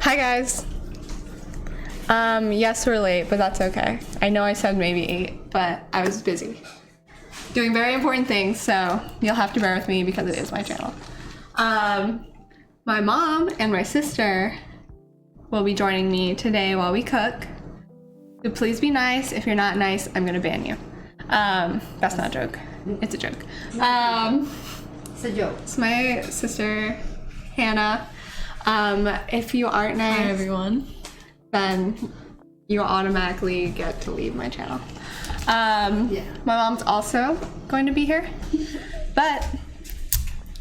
Hi guys. Yes, we're late, but that's okay. I know I said maybe 8, but I was busy doing very important things, so you'll have to bear with me because it is my channel. My mom and my sister will be joining me today while we cook. So please be nice. If you're not nice, I'm gonna ban you. That's not a joke. It's a joke. It's a joke. It's my sister, Hannah. If you aren't nice, Hi everyone, then you automatically get to leave my channel. Yeah. My mom's also going to be here, but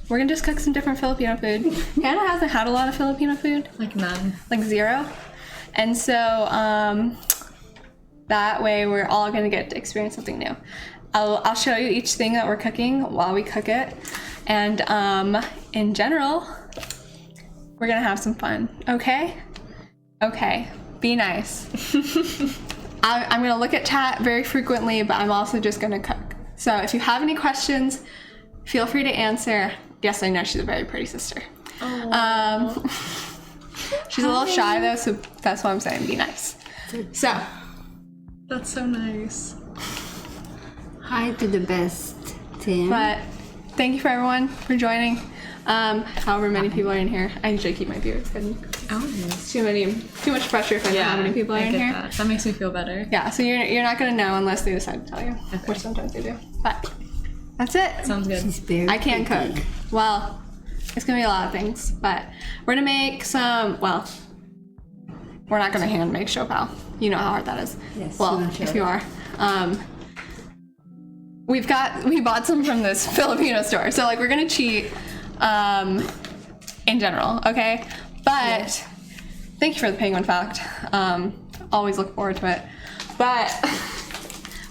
we're gonna just cook some different Filipino food. Hannah hasn't had a lot of Filipino food, like none. like 0. And so that way we're all gonna get to experience something new. I'll show you each thing that we're cooking while we cook it. And in general, we're gonna have some fun, okay? Okay, be nice. I'm gonna look at chat very frequently, but I'm also just gonna cook. So if you have any questions, feel free to answer. Yes, I know she's a very pretty sister. She's a little shy though, so that's why I'm saying be nice. So, That's so nice. Hi to the best, Tim. but thank you for everyone for joining. However many people are in here. I usually keep my viewers hidden. Oh, Too much pressure if I know how many people are I in get here. That makes me feel better. Yeah, so you're not gonna know unless they decide to tell you, which sometimes they do. But that's it. Sounds good. She's very I can't pretty. cook. Well, it's gonna be a lot of things, but we're gonna make some. Well, we're not gonna hand make shopao. You know how hard that is. Yes, Well, I'm sure. if you are, we bought some from this Filipino store, so like we're gonna cheat, in general, okay? But thank you for the penguin fact. Always look forward to it. But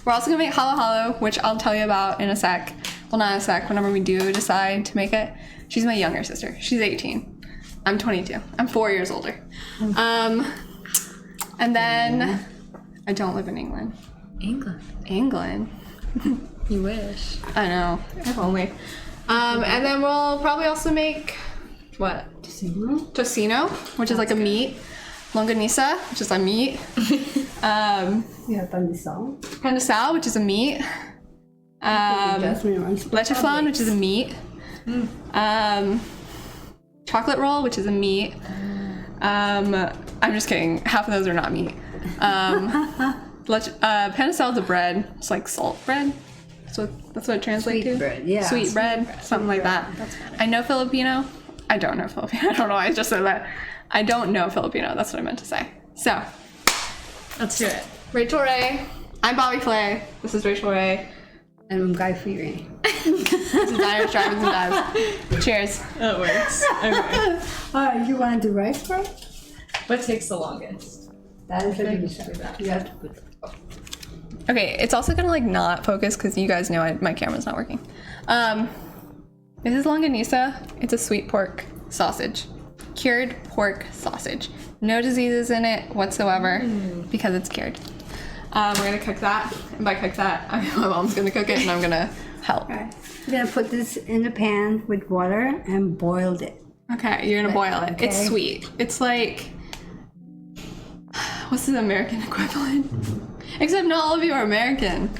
we're also gonna make halo halo, which I'll tell you about in a sec. Well, not in a sec, whenever we do decide to make it. She's my younger sister. She's 18. I'm 22. I'm 4 years older. And then I don't live in England. England? You wish. I know, if only. And then we'll probably also make, what? Tocino, which is like a meat. Longanisa, which is a meat. Yeah, pandesal. Pandesal, which is a meat. Jasmine rice. Leche flan, which is a meat. Chocolate roll, which is a meat. I'm just kidding. Half of those are not meat. Pandesal is a bread. It's like salt bread. So that's what it translates Sweet to. bread, yeah. Sweet bread, something like that. I know Filipino. I don't know Filipino. I don't know why I just said that. I don't know Filipino. That's what I meant to say. So, Let's do it. Rachel Ray. I'm Bobby Flay. This is Rachel Ray. And I'm Guy Fieri. This is Diners, Drive-Ins, and Dives. Cheers. That works. Okay. Alright, you want to do rice first? What takes the longest? That is a Okay, good do start. that. You have to put. Okay, it's also gonna like not focus because you guys know my camera's not working. This is longanisa. It's a sweet pork sausage, cured pork sausage. No diseases in it whatsoever because it's cured. We're gonna cook that, and by cook that, my mom's gonna cook it, and I'm gonna help. Alright. You're gonna put this in the pan with water and boil it. Okay, you're gonna boil it. It's Okay. sweet. It's like, what's the American equivalent? Except not all of you are American,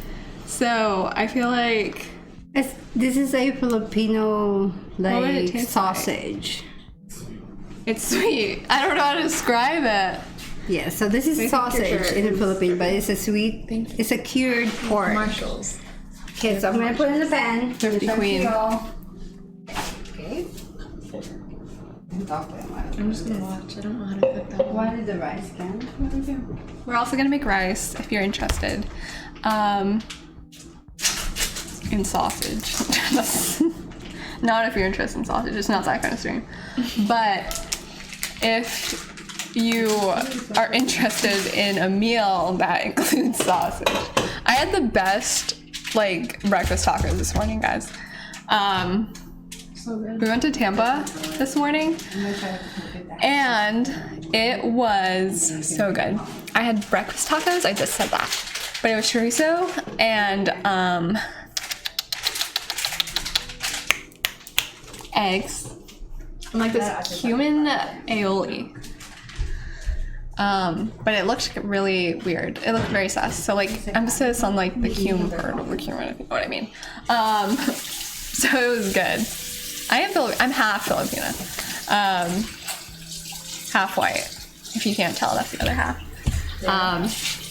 so I feel like. This is a Filipino What would it like taste sausage. It's sweet. I don't know how to describe it. Yeah, so this is think sausage your shirt in the is- Philippines, but it's a sweet, it's a cured pork. Marshalls. Okay, so I'm gonna put it in the pan. Thrifty It's up to queen. y'all. Okay. I'm just gonna watch. I don't know how to cook that one. What is the rice can? We're also gonna make rice if you're interested. In sausage. Not if you're interested in sausage. It's not that kind of stream. But if you are interested in a meal that includes sausage, I had the best like breakfast tacos this morning, guys. So good. We went to Tampa this morning, and it was so good. I had breakfast tacos. I just said that, but it was chorizo and eggs and like this cumin aioli. But it looked really weird. It looked very sus. So like emphasis on like the cumin part over cumin, if you know what I mean. So it was good. I'm half Filipino. Half white. If you can't tell, that's the other half.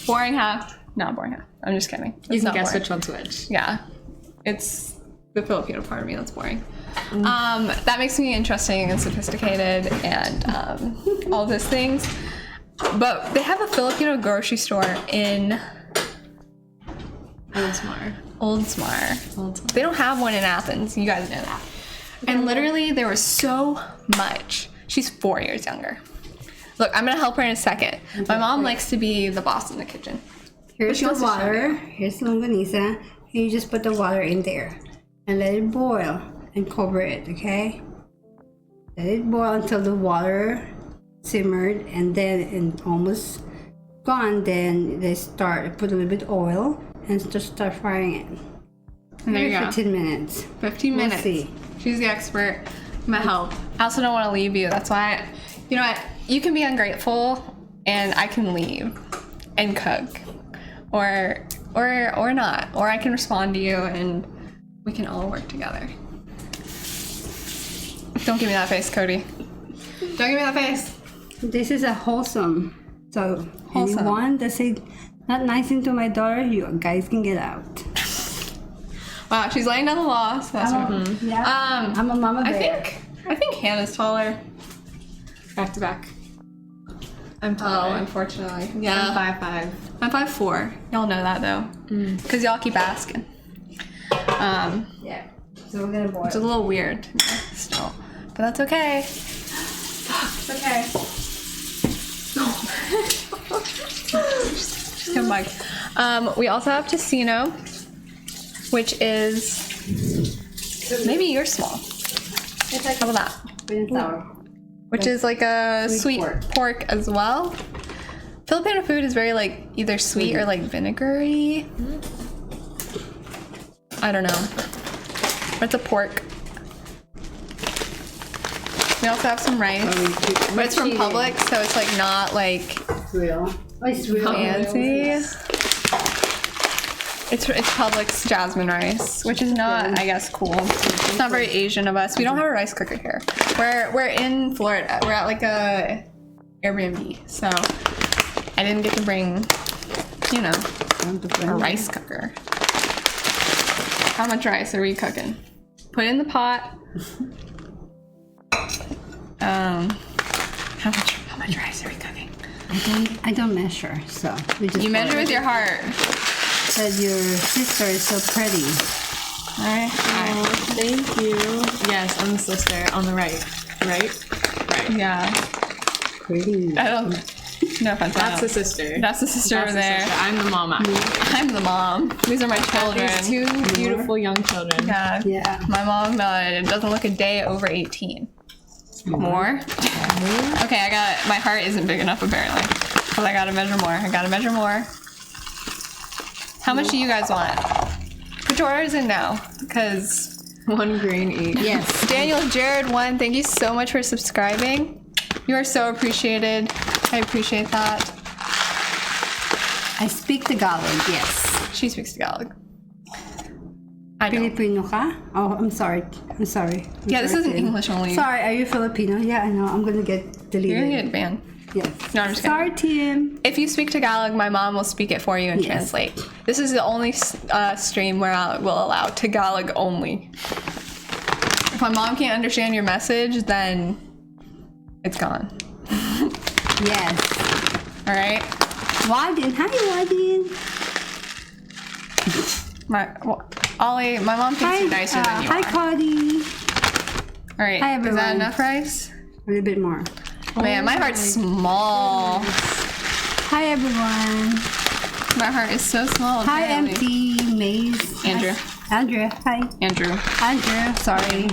Boring half. Not boring half. I'm just kidding. You It's can not guess boring. which one's which. Yeah. It's the Filipino part of me that's boring. That makes me interesting and sophisticated and all those things. But they have a Filipino grocery store in Oldsmar. They don't have one in Athens. You guys know that. And literally, there was so much. She's 4 years younger. Look, I'm gonna help her in a second. My mom likes to be the boss in the kitchen. Here's she the wants to show water. Here's the longanisa. And you just put the water in there and let it boil and cover it. Okay. Let it boil until the water simmered and then and almost gone. Then they put a little bit of oil and just start frying it. And there you go. 15 minutes. 15 We'll minutes. see. She's the expert. I'm gonna help. I also don't want to leave you. That's why, you know what? You can be ungrateful, and I can leave and cook, or not, or I can respond to you, and we can all work together. Don't give me that face, Cody. Don't give me that face. This is a wholesome. So Wholesome. anyone that say not nice into my daughter, you guys can get out. Wow, she's laying down the law. So that's Yeah. Um, I'm a mama bear. I think Hannah's taller. Back to back. I'm Oh, taller. unfortunately. I'm Yeah. 5'5". I'm 5'4". Y'all know that though, because y'all keep asking. Yeah. So we're gonna boil. It's a little weird still, but that's okay. It's okay. Just come back. We also have tocino, which is maybe you're small. How about that? Sweet and sour. Which is like a sweet pork as well. Filipino food is very like either sweet or like vinegary. I don't know. But it's a pork. We also have some rice. But it's from Publix, so it's like not like Real. Oh, it's real. fancy. It's Publix jasmine rice, which is not, I guess, cool. It's not very Asian of us. We don't have a rice cooker here. We're in Florida. We're at like a Airbnb, so I didn't get to bring, you know, a rice cooker. How much rice are we cooking? Put it in the pot. How much rice are we cooking? I don't measure, so we just. You measure with your heart. Said your sister is so pretty. All right. Thank you. Yes, I'm the sister on the right. Right? Yeah. Pretty. I don't. No offense. That's the sister. That's the sister That's over the there. sister. I'm the mama. I'm the mom. These are my children. These two beautiful young children. Yeah. Yeah. My mom doesn't look a day over 18. More? Okay, my heart isn't big enough apparently. But I gotta measure more. How much do you guys want? Put your orders in now, because 1 grain each. Yes. Daniel Jared 1, thank you so much for subscribing. You are so appreciated. I appreciate that. I speak Tagalog. Yes. She speaks Tagalog. I don't. Filipino ka? Oh, I'm sorry. I'm sorry. Yeah, this sorry, isn't Tim. English only. Sorry, are you Filipino? Yeah, I know. I'm gonna get deleted. You're gonna get banned. Yes. No, I'm just kidding. Sorry, Tim. If you speak Tagalog, my mom will speak it for you and Yes. translate. This is the only stream where I will allow Tagalog only. If my mom can't understand your message, then it's gone. Yes. All right. Wadin. Hi, Wadin. Ollie, my mom thinks you're nicer than you hi, are. Cody. All right. Hi, Is that everyone. enough rice? A little bit more. Man, my heart's small. Hi, everyone. My heart is so small. Hi, apparently. MT Maze. Andrew. Andrew. Hi. Andrew. Andrew. Sorry.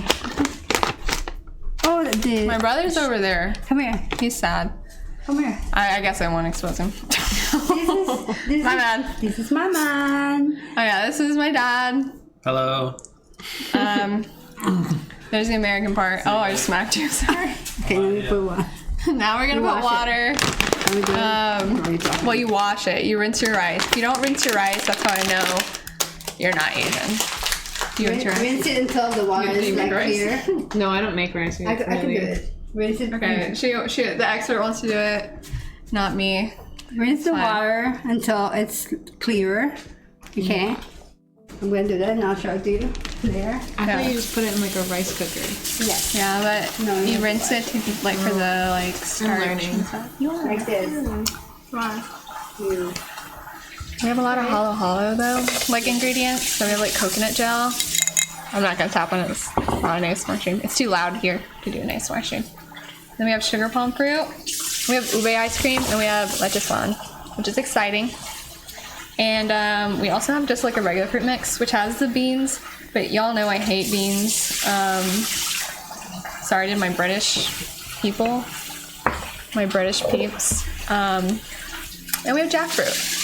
Oh, this. My brother's over there. Come here. He's sad. Come here. I guess I won't expose him. This My is, bad. This is my man. Oh yeah, this is my dad. Hello. There's the American part. Oh, I just smacked you. Sorry. Okay, let me put one. Now we're gonna put Wash water. want me to do it? Well, you wash it. You rinse your rice. If you don't rinse your rice, that's how I know you're not Asian. You rinse your rice. Rinse it until the water is like clear. No, I don't make rice. I can do it. Rinse it. Okay, she, the expert wants to do it, not me. Rinse the Fine. water until it's clearer. Okay. I'm going to do that and I'll show it to you. There. I thought you just put it in like a rice cooker. Yes. Yeah, but No, you no, rinse it to like for the like starch learning. and stuff. Like this. You. We have a lot of halo though, like ingredients. So we have like coconut gel. I'm not gonna tap on it. It's not a nice machine. It's too loud here to do a nice machine. Then we have sugar palm fruit. We have ube ice cream, and we have leche flan, which is exciting. And we also have just like a regular fruit mix, which has the beans. But y'all know I hate beans. Sorry to my British people, my British peeps. And we have jackfruit.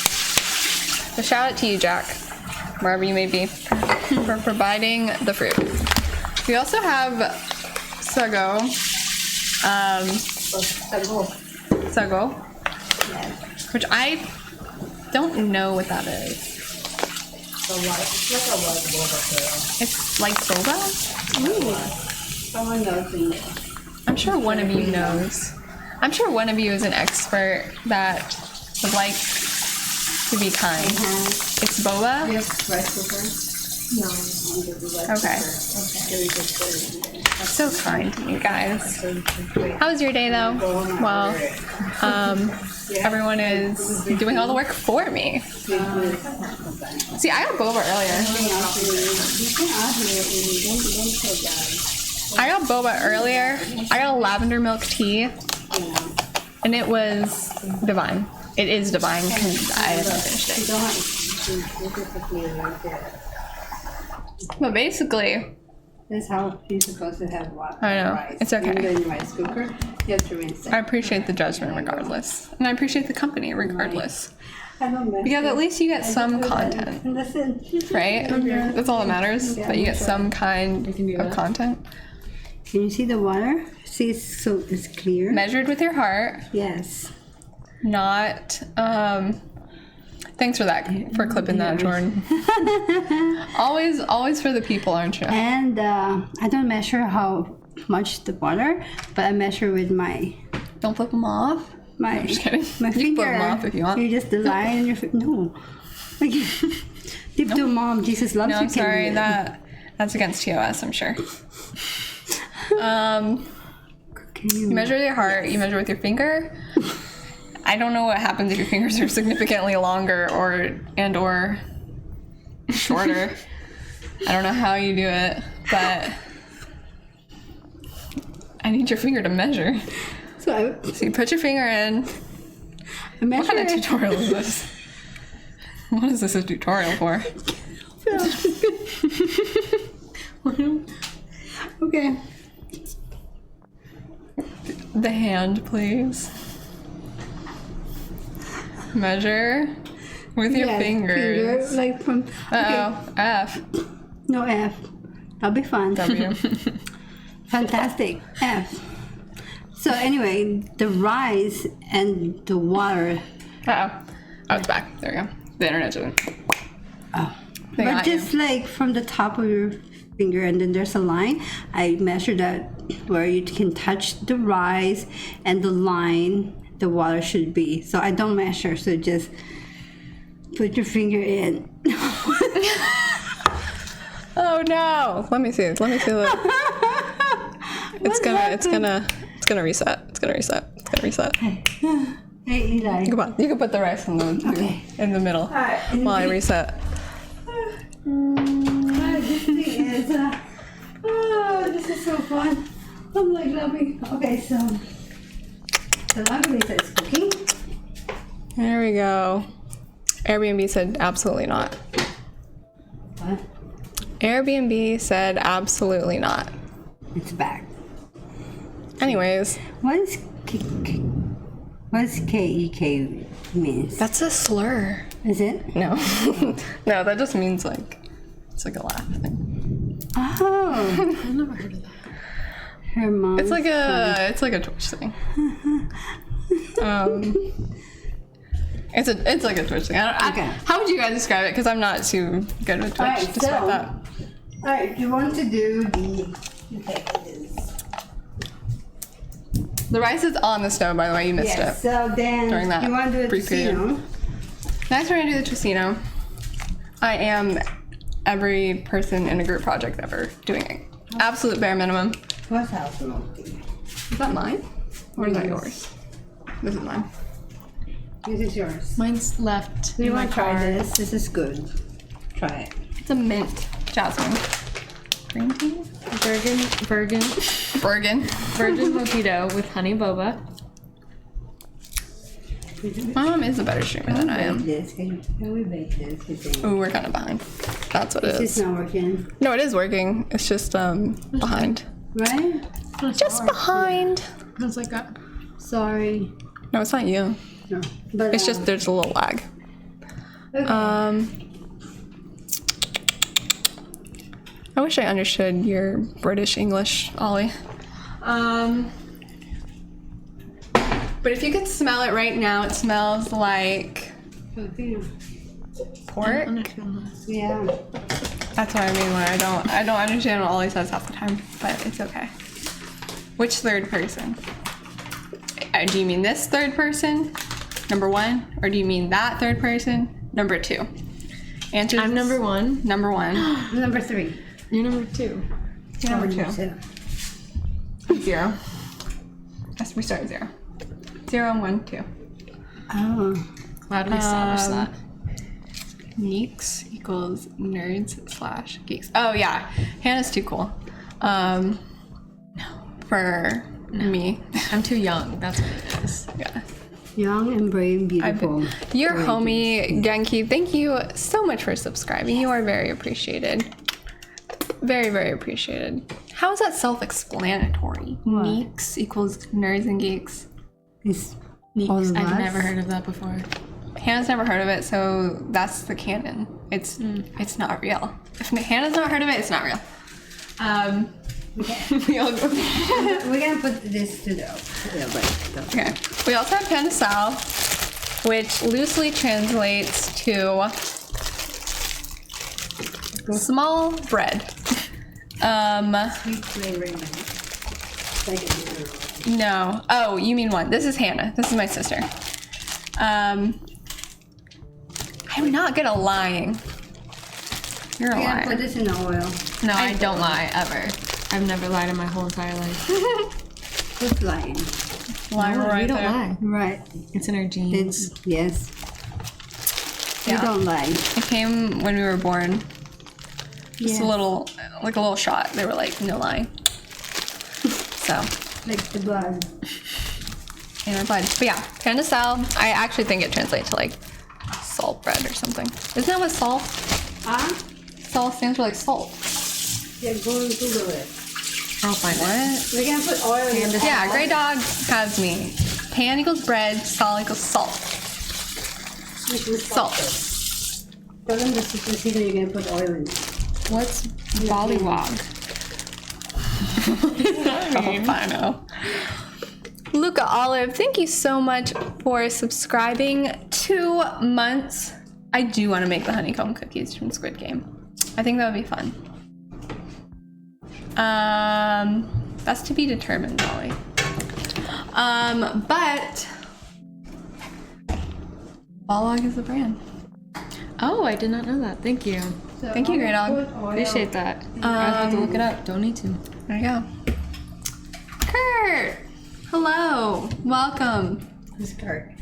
So shout out to you, Jack, wherever you may be, for providing the fruit. We also have sago. Sago. Which I don't know what that is. It's like boba? Someone knows in there. I'm sure one of you knows. I'm sure one of you is an expert that would like to be kind. It's boba? Yes, rice cooker. No. Okay. So kind to you guys. How was your day though? Well, everyone is doing all the work for me. See, I got boba earlier. I got boba earlier. I got a lavender milk tea, and it was divine. It is divine because I haven't finished it. But basically, That's how you're supposed to have water. I know. Rice. It's okay. When you're in the rice cooker, you have to rinse it. I appreciate the judgment regardless, and I appreciate the company regardless. I don't mess Because it. at least you get some content, Listen. right? That's all that matters. That you get some kind of content. Can you see the water? See, it's clear. Measured with your heart, Yes. not. Thanks for that, for clipping that, Jordan. always for the people, aren't you? And I don't measure how much the water, but I measure with my Don't flip them off. I'm just kidding. My You can finger. flip them off if you want. You just the line in your no. Like, give to mom. Jesus loves No, you. I'm sorry. That's against TOS, I'm sure. You measure with your heart. You measure with your finger. I don't know what happens if your fingers are significantly longer or shorter. I don't know how you do it, but I need your finger to measure. So you put your finger in. I measure What kind of it. tutorial is this? What is this a tutorial for? Okay. The hand, please. Measure with your Yes, fingers. finger, like from. Uh-oh, F. No F. That'll be fun. W. Fantastic. F. So anyway, the rice and the water. Uh-oh. Oh, it's back. There we go. The internet doesn't. Oh. They But got you. just like from the top of your finger, and then there's a line. I measure that where you can touch the rice and the line the water should be. So I don't measure. So just put your finger in. Oh no! Let me see. Let me see that. It's gonna reset. It's gonna reset. Hey Eli. Come on. You can put the rice in the middle Alright, and while I the- reset. This thing is, this is so fun. I'm like loving. Okay, so the Lisa is cooking. There we go. Airbnb said absolutely not. What? Airbnb said absolutely not. It's back. Anyways, What is KEK means? that's a slur. Is it? No. No, that just means like, it's like a laugh thing. Oh, I've never heard of that. her mom. It's like a Twitch thing. It's like a Twitch thing. Okay. How would you guys describe it? Because I'm not too good with Twitch. Alright, despite so- that. Alright, you want to do the... Okay, The rice is on the stove, by the way. You missed yes, it. so then During that you want to do the brief period. tocino. Next, we're gonna do the tocino. I am every person in a group project ever doing it. Absolute bare minimum. What's house milking? Is that mine? Or is that yours? This is mine. This is yours. Mine's left. Do you in my want to try car. this? This is good. Try it. It's a mint jasmine. Green tea? Virgin Bergen. virgin mojito with honey boba. My mom is a better streamer than I am. This. Can we bake this? You think? Ooh, we're kind of behind. That's what it It's is. not working. No, it is working. It's just behind. Right? Just behind. It's like that. Sorry. No, it's not you. No. But It's just there's a little lag. okay. I wish I understood your British English, Ollie. But if you could smell it right now, it smells like pork. Yeah. That's what I mean when I don't understand what Ollie says half the time, but it's okay. Which third person? Do you mean this third person, number one, or do you mean that third person, number two? Answer. I'm number one. Number one. Number 3. You're number 2. You're number two. 2. 0. Yes, we start at 0. 0 and 1, 2. Oh. Glad we established that. Geeks equals nerds / geeks. Oh yeah, Hannah's too cool. For me. I'm too young. That's what it is. Yeah. Young and brave, beautiful. Your homie Genki, thank you so much for subscribing. You are very appreciated. Very, very appreciated. How is that self-explanatory? Geeks equals nerds and geeks. It's all of I've us. never heard of that before. Hannah's never heard of it, so that's the canon. It's not real. If Hannah's not heard of it, it's not real. We all go. We're gonna put this to the break. Okay. We also have pan de sal, which loosely translates to small bread. Sweet flavoring. No. Oh, you mean one. This is Hannah. This is my sister. I'm not good at lying. You're a We're gonna put liar. this in the oil. No, I don't lie ever. I've never lied in my whole entire life. Who's lying? Liar right we don't there. lie. Right. It's in our genes. Yes. Yeah. You don't lie. It came when we were born. Just Yeah. a little shot. They were like, no lying. So, Like the blood. in our blood. But yeah, pan de sal. I actually think it translates to like salt bread or something. Isn't that what salt? Huh? Salt stands for like salt. Yeah, go and Google it. I'll find it. What? We're gonna put oil in the Yeah, Grey Dog has me. Pan equals bread, salt equals salt. Salt. Tell them the secret you're gonna put oil in it. What's bollywog? Oh, I know. Luca Olive, thank you so much for subscribing. 2 months. I do want to make the honeycomb cookies from Squid Game. I think that would be fun. That's to be determined, Molly. But Ballog is the brand. Oh, I did not know that. Thank you. Thank you, Grey Dog. Appreciate that. I have to look it up. Don't need to. There you go. Kurt! Hello. Welcome. This cart.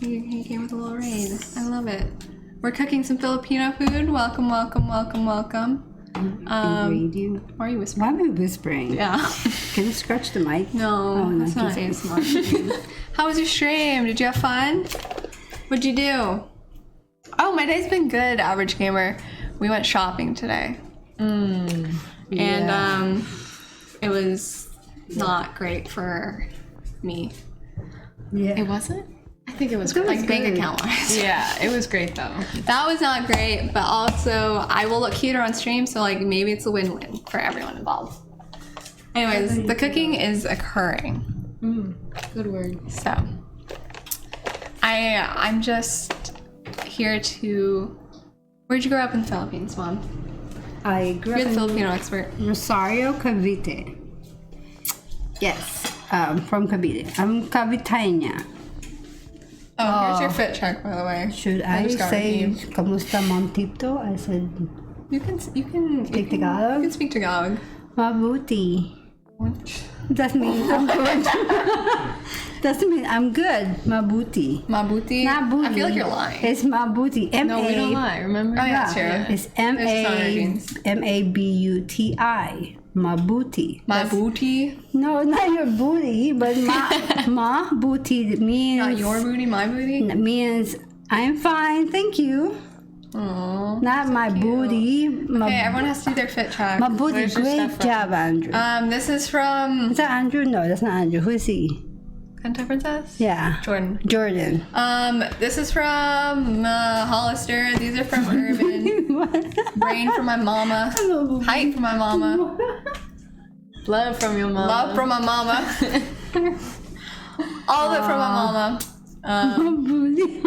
He came with a little raid. I love it. We're cooking some Filipino food. Welcome, welcome, welcome, welcome. Read you. Why are you Why whispering? am I whispering? Yeah. Can you scratch the mic? No, Oh, no, that's not keep ASMR. How was your stream? Did you have fun? What'd you do? Oh, my day's been good, Average Gamer. We went shopping today. And it was not great for me. Yeah. It wasn't? I think it was It was Like bank good. account wise. Yeah, it was great though. That was not great, but also I will look cuter on stream, so like maybe it's a win-win for everyone involved. Anyways, the cooking is occurring. Good word. So I'm just here to. Where'd you grow up in the Philippines, Mom? I grew You're up the in Filipino expert. Rosario, Cavite. Yes, from Cavite. I'm Caviteña. Oh, here's your fit check, by the way. Should I just got say, redeemed. kamusta Mom Tito? I said, You can Speak Tagalog? You can speak Tagalog. mabuti. Doesn't mean I'm good. Doesn't mean I'm good. Mabuti. Mabuti. Mabuti. I feel like you're lying. It's mabuti. No, we don't lie. Remember? Oh, yeah, it's Yeah, true. it's There's some genes. Mabuti. Mabuti. My booty. No, not your booty, but mabuti means Not your booty, my booty. means I'm fine, thank you. Aww. Not my booty. Okay, everyone has to do their fit check. My booty. Where's your Great stuff from? job, Andrew. This is from Is that Andrew? No, that's not Andrew. Who is he? Kanto Princess? Yeah. Jordan. Jordan. This is from Hollister. These are from Urban. What? Brain from my mama. Height from my mama. Love from your mom. Love from my mama. All of it from my mama. Booty.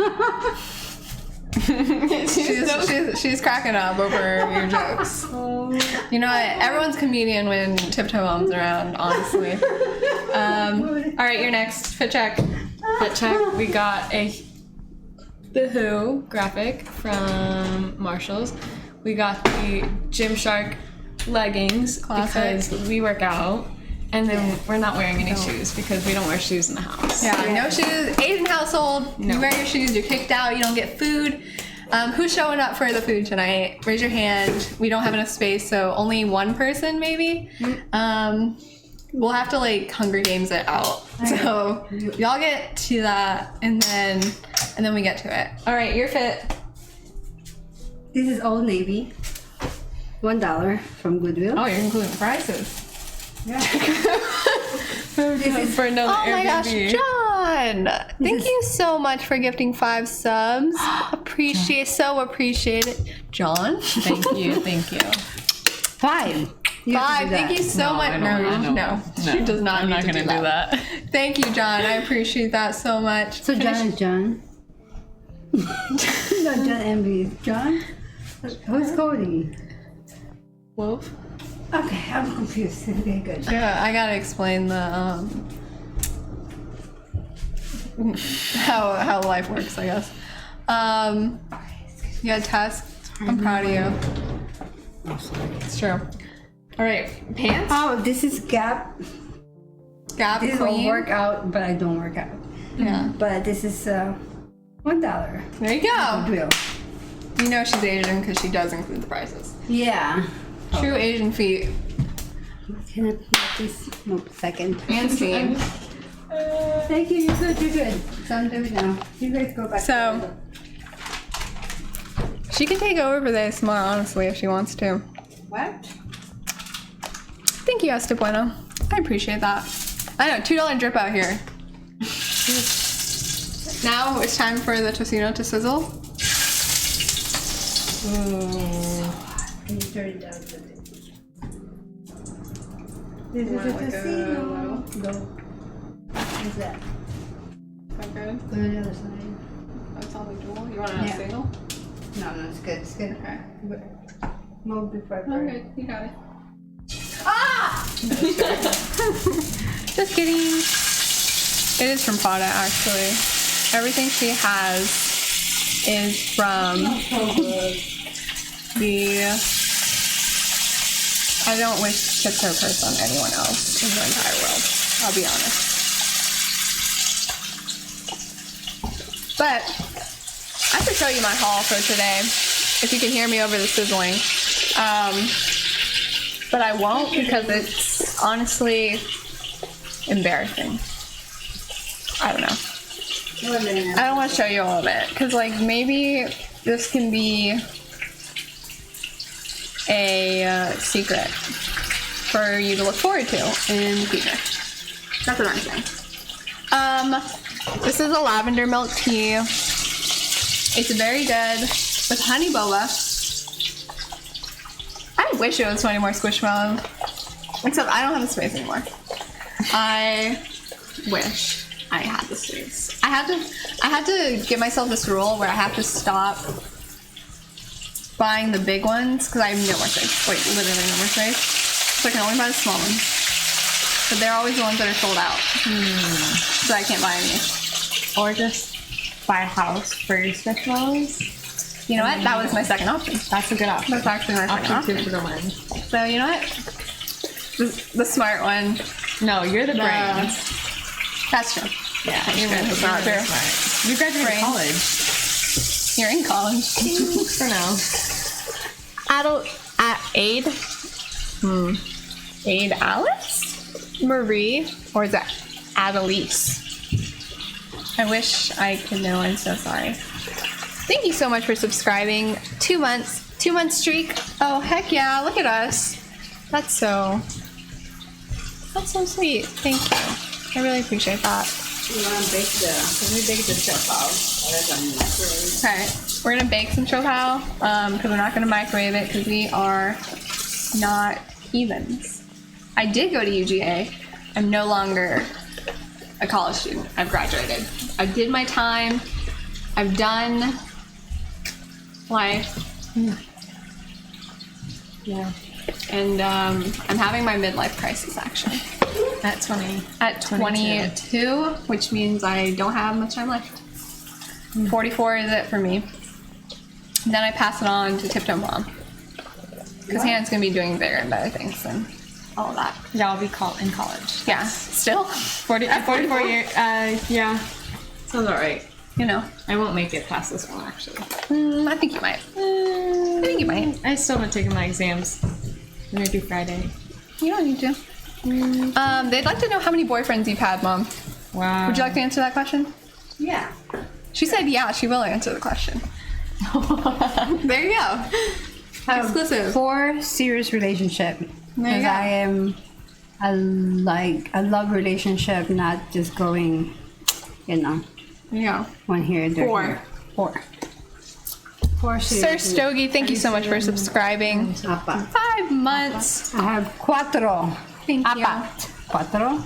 She's cracking up over your jokes. You know what? Everyone's comedian when Tiptoe Mom's around, honestly. All right, your next fit check. Fit check. We got the Who graphic from Marshalls. We got the Gymshark leggings Classic. because we work out. And then we're not wearing any shoes because we don't wear shoes in the house. Yeah, no shoes. Asian household. No. You wear your shoes, you're kicked out, you don't get food. Who's showing up for the food tonight? Raise your hand. We don't have enough space, so only one person maybe. We'll have to like Hunger Games it out. So y'all get to that and then we get to it. All right, you're fit. This is Old Navy. $1 from Goodwill. Oh, you're including prices. Yeah. For another Oh my gosh, Airbnb. John! Thank you so much for gifting 5 subs. Appreciate it. John? Thank you. Thank you. 5. You have to 5. do Thank that. you so No, much. I don't- No, she does not. I'm need not to gonna do do that. Thank you, John. I appreciate that so much. So John is John. No, John Envy. John? Who's Cody? Wolf. Okay, I'm confused. Okay, good. Yeah, I gotta explain the how life works, I guess. You had tasks. I'm proud of you. Oh, sorry. It's true. All right, pants. Oh, this is Gap. Gap This is a Queen. workout, but I don't work out. Yeah. But this is $1. There you go. Goodwill. You know she's Asian because she does include the prices. Yeah. True Asian feet. Can I put this? No, second. And steam. Thank you. You're good. You're good. So I'm doing now. You guys go back. So- She can take over for this more honestly if she wants to. What? Thank you, Hasta Bueno. I appreciate that. I know, $2 drip out here. Now it's time for the tocino to sizzle. Can you turn it down a bit? This is a like a casino. Go. What's that? Okay. Go to the other side. That's all the dual. You want to Yeah. single? No, it's good. It's good. Okay. Move before I burn. Okay, you got it. Ah! Just kidding. It is from Fada, actually. Everything she has is from the. I don't wish Tiptoe curse on anyone else in the entire world. I'll be honest. But I have to show you my haul for today. If you can hear me over the sizzling. But I won't because it's honestly embarrassing. I don't know. I don't want to show you all of it because like maybe this can be a secret for you to look forward to in the future. That's what I'm saying. This is a lavender milk tea. It's very good with honey boba. I wish it was 20 more Squishmallow. Except I don't have the space anymore. I wish I had the space. I had to give myself this rule where I have to stop buying the big ones because I have no more space. Like literally no more space. So I can only buy the small ones. But they're always the ones that are sold out. So I can't buy any. Or just buy a house first with those. You know what? That was my second option. That's a good option. That's actually my second Option 2 option. for the win. So you know what? The smart one. No, you're the brains. That's true. Yeah, You're you're really not true. smart. You graduated Brains. college. You're in college. For now. Adult Aid. Aid Alice? Marie? Or is that Adelise? I wish I could know. I'm so sorry. Thank you so much for subscribing. 2 months. 2 month streak. Oh, heck yeah. Look at us. That's so sweet. Thank you. I really appreciate that. You want to bake can we bake the chip out? Okay, we're gonna bake some chopao because we're not gonna microwave it because we are not heathens. I did go to UGA. I'm no longer a college student. I've graduated. I did my time. I've done life. Yeah. And I'm having my midlife crisis actually. At 20. At 22, which means I don't have much time left. 44 is it for me. And then I pass it on to Tiptoe Mom. Because Hannah's going to be doing bigger and better things than all of that. Yeah, I'll be in college. Yeah, still. 44 years. Yeah. Sounds alright. You know. I won't make it past this one, actually. I think you might. I think you might. I still haven't taken my exams. I'm gonna do Friday. You don't need to. They'd like to know how many boyfriends you've had, Mom. Wow. Would you like to answer that question? Yeah. She said yeah, she will answer the question. There you go. Exclusive. 4 serious relationship. There you Because I love relationship, not just going, There you go. one here, there. 4. Here. 4. 4 Sir serious. Stogie, thank you so much for subscribing. Apa. 5 months. I have 4. Thank you. Apa. 4.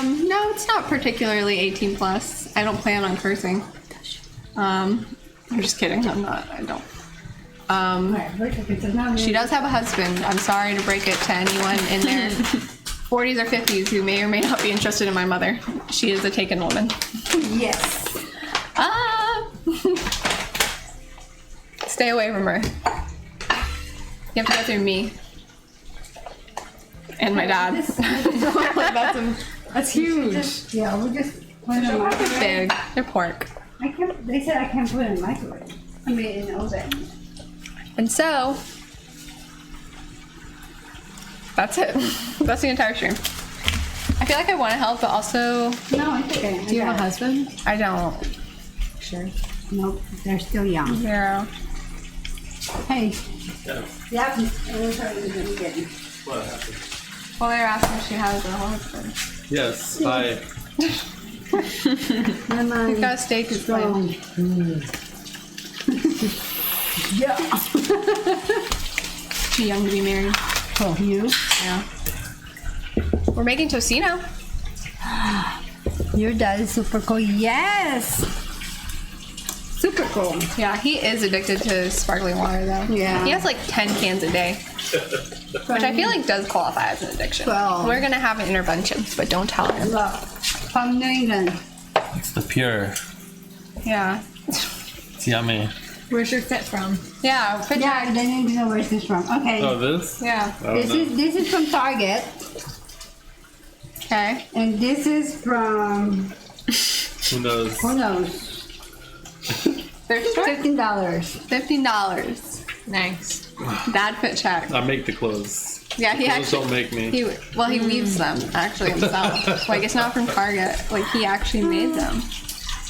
No, it's not particularly 18 plus. I don't plan on cursing. I'm just kidding. I don't. She does have a husband. I'm sorry to break it to anyone in their 40s or 50s who may or may not be interested in my mother. She is a taken woman. Yes. Stay away from her. You have to go through me. And my dad. That's huge. Yeah, we'll just put it in the microwave. Big. They're pork. They said I can't put it in the microwave. I mean, in the oven. And so, that's it. That's the entire stream. I feel like I want to help, but also, No, it's okay. Do you have a husband? I don't. Sure. Nope, they're still young. Zero. Hey. Yeah. Yeah. What happened? Well, they're asking if she has a husband. Yes, hi. We've got a steak is planned. Yeah. Too young to be married. Oh, you? Yeah. We're making tocino. Your dad is super cool. Yes. Super cool. Yeah, he is addicted to sparkling water though. Yeah. He has like 10 cans a day, which I feel like does qualify as an addiction. Well. We're gonna have an intervention, but don't tell him. Look, from New England. It's the pure. Yeah. It's yummy. Where's your fit from? Yeah. Picture. Yeah, they need to know where's this from. Okay. Oh, this? Yeah. I don't This know. is from Target, Okay. and this is from Who knows? who knows? They're short. $15. $15. Nice. Dad fit check. I make the clothes. Yeah, he Clothes actually. don't make me. He weaves them actually himself. Like it's not from Target. Like he actually made them.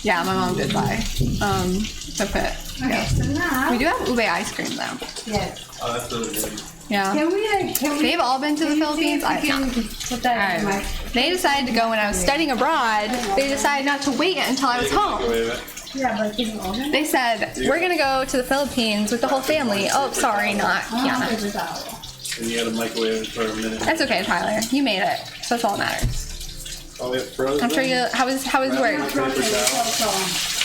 Yeah, my mom did buy the fit. Okay, so now. We do have ube ice cream though. Yes. Oh, that's really good. Yeah. Can we They've all been to the can we Philippines. see if we can put that in my. They decided to go when I was studying abroad. They decided not to wait until I was home. Wait, wait. Yeah, but can you open it? They said, we're gonna go to the Philippines with the whole family. Oh, sorry, not Kiana. And you gotta microwave it for a minute. That's okay, Tyler. You made it. So that's all that matters. Oh, we have frozen. I'm sure you. How is work? Paper towel.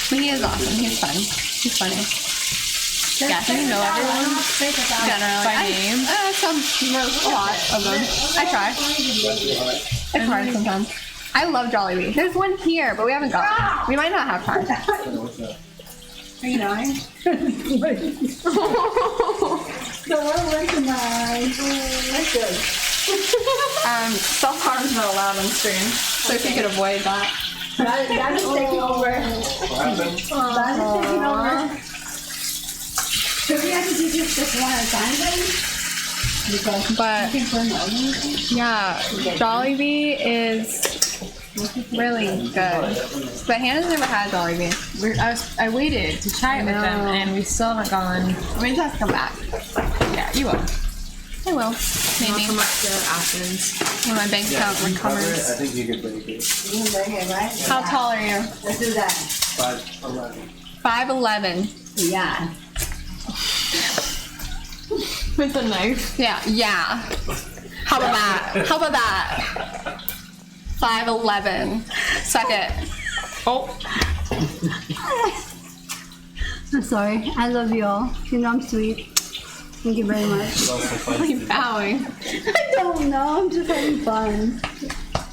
He is awesome. He's fun. He's funny. Yeah, he didn't know everyone. Generally, By name? A lot of them. I try. It's hard sometimes. I love Jollibee. There's one here, but we haven't got it. We might not have time. Are you dying? So what was tonight? That's good. Self-harm's not allowed on stream, so if you could avoid that. That is taking over. What happened? That is taking over. So we have to do this just one at a time then? Because But I think we're not. yeah, Jollibee is really good. But Hannah's never had Jollibee. I waited to try it with them, and we still haven't gone. I mean, just come back. Yeah, you will. I will. I'll Maybe come up to Athens. when my bank account I recovers. think you could break it. You can bring it, right? How tall are you? Let's do that. 5'11". 5'11". Yeah. With a knife. Yeah. How about that? How about that? 5'11". Suck it. Oh, I'm sorry. I love you all. You know I'm sweet. Thank you very much. It's also what are fun. you bowing? I don't know. I'm just having fun.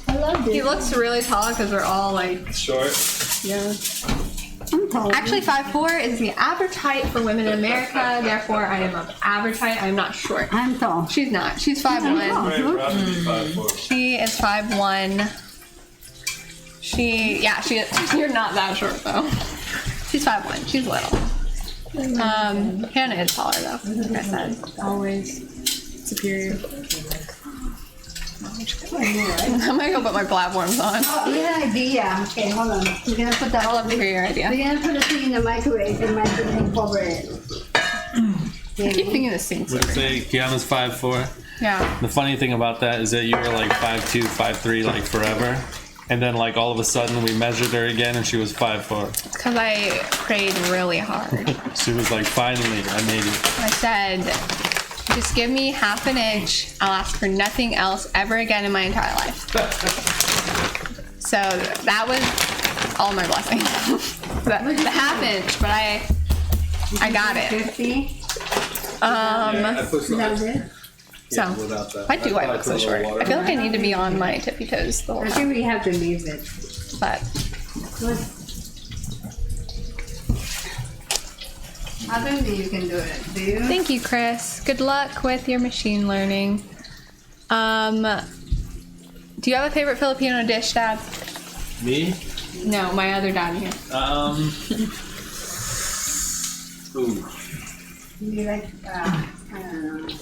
I love He this. looks really tall because we're all like, Short. yeah. I'm tall. Actually, 5'4" is the average height for women in America. Therefore, I am of average height. I'm not short. I'm tall. She's not. She's I'm 5'1". tall. Right, roughly 5'4". She is 5'1". You're not that short though. She's 5'1". She's little. Hannah is taller though, like I said. Always superior. I'm gonna go put my platforms on. Oh, we had an idea. Okay, hold on. We're gonna put that. I'd love to hear your idea. We're gonna put the thing in the microwave and cover it. I keep thinking this thing's Would you say Kiana's 5'4"? yeah. The funny thing about that is that you were like 5'2", 5'3", like forever. And then like all of a sudden we measured her again and she was 5'4". Because I prayed really hard. She was like, finally, I made it. I said, just give me half an inch. I'll ask for nothing else ever again in my entire life. So that was all my blessing. the half inch, but I got it. 50. I put some, That was it. So without that. why do I probably look so put a short? little water. I feel like I need to be on my tippy toes the whole I time. think we have to leave it. But I don't think you can do it. Do you? thank you, Chris. Good luck with your machine learning. Do you have a favorite Filipino dish, Dad? Me? No, my other dad here. Ooh, You like? I don't know.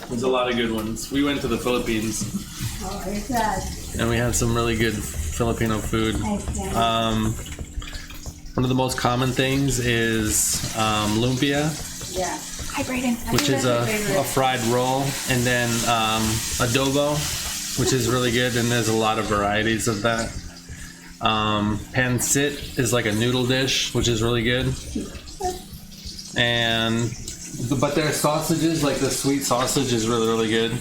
there's a lot of good ones. We went to the Philippines Oh, it's that. and we had some really good Filipino food. One of the most common things is lumpia, Yeah. Hi, Brayden. which is a fried roll, and then adobo, which is really good, and there's a lot of varieties of that. Pancit is like a noodle dish, which is really good. But their sausages, like the sweet sausage, is really, really good.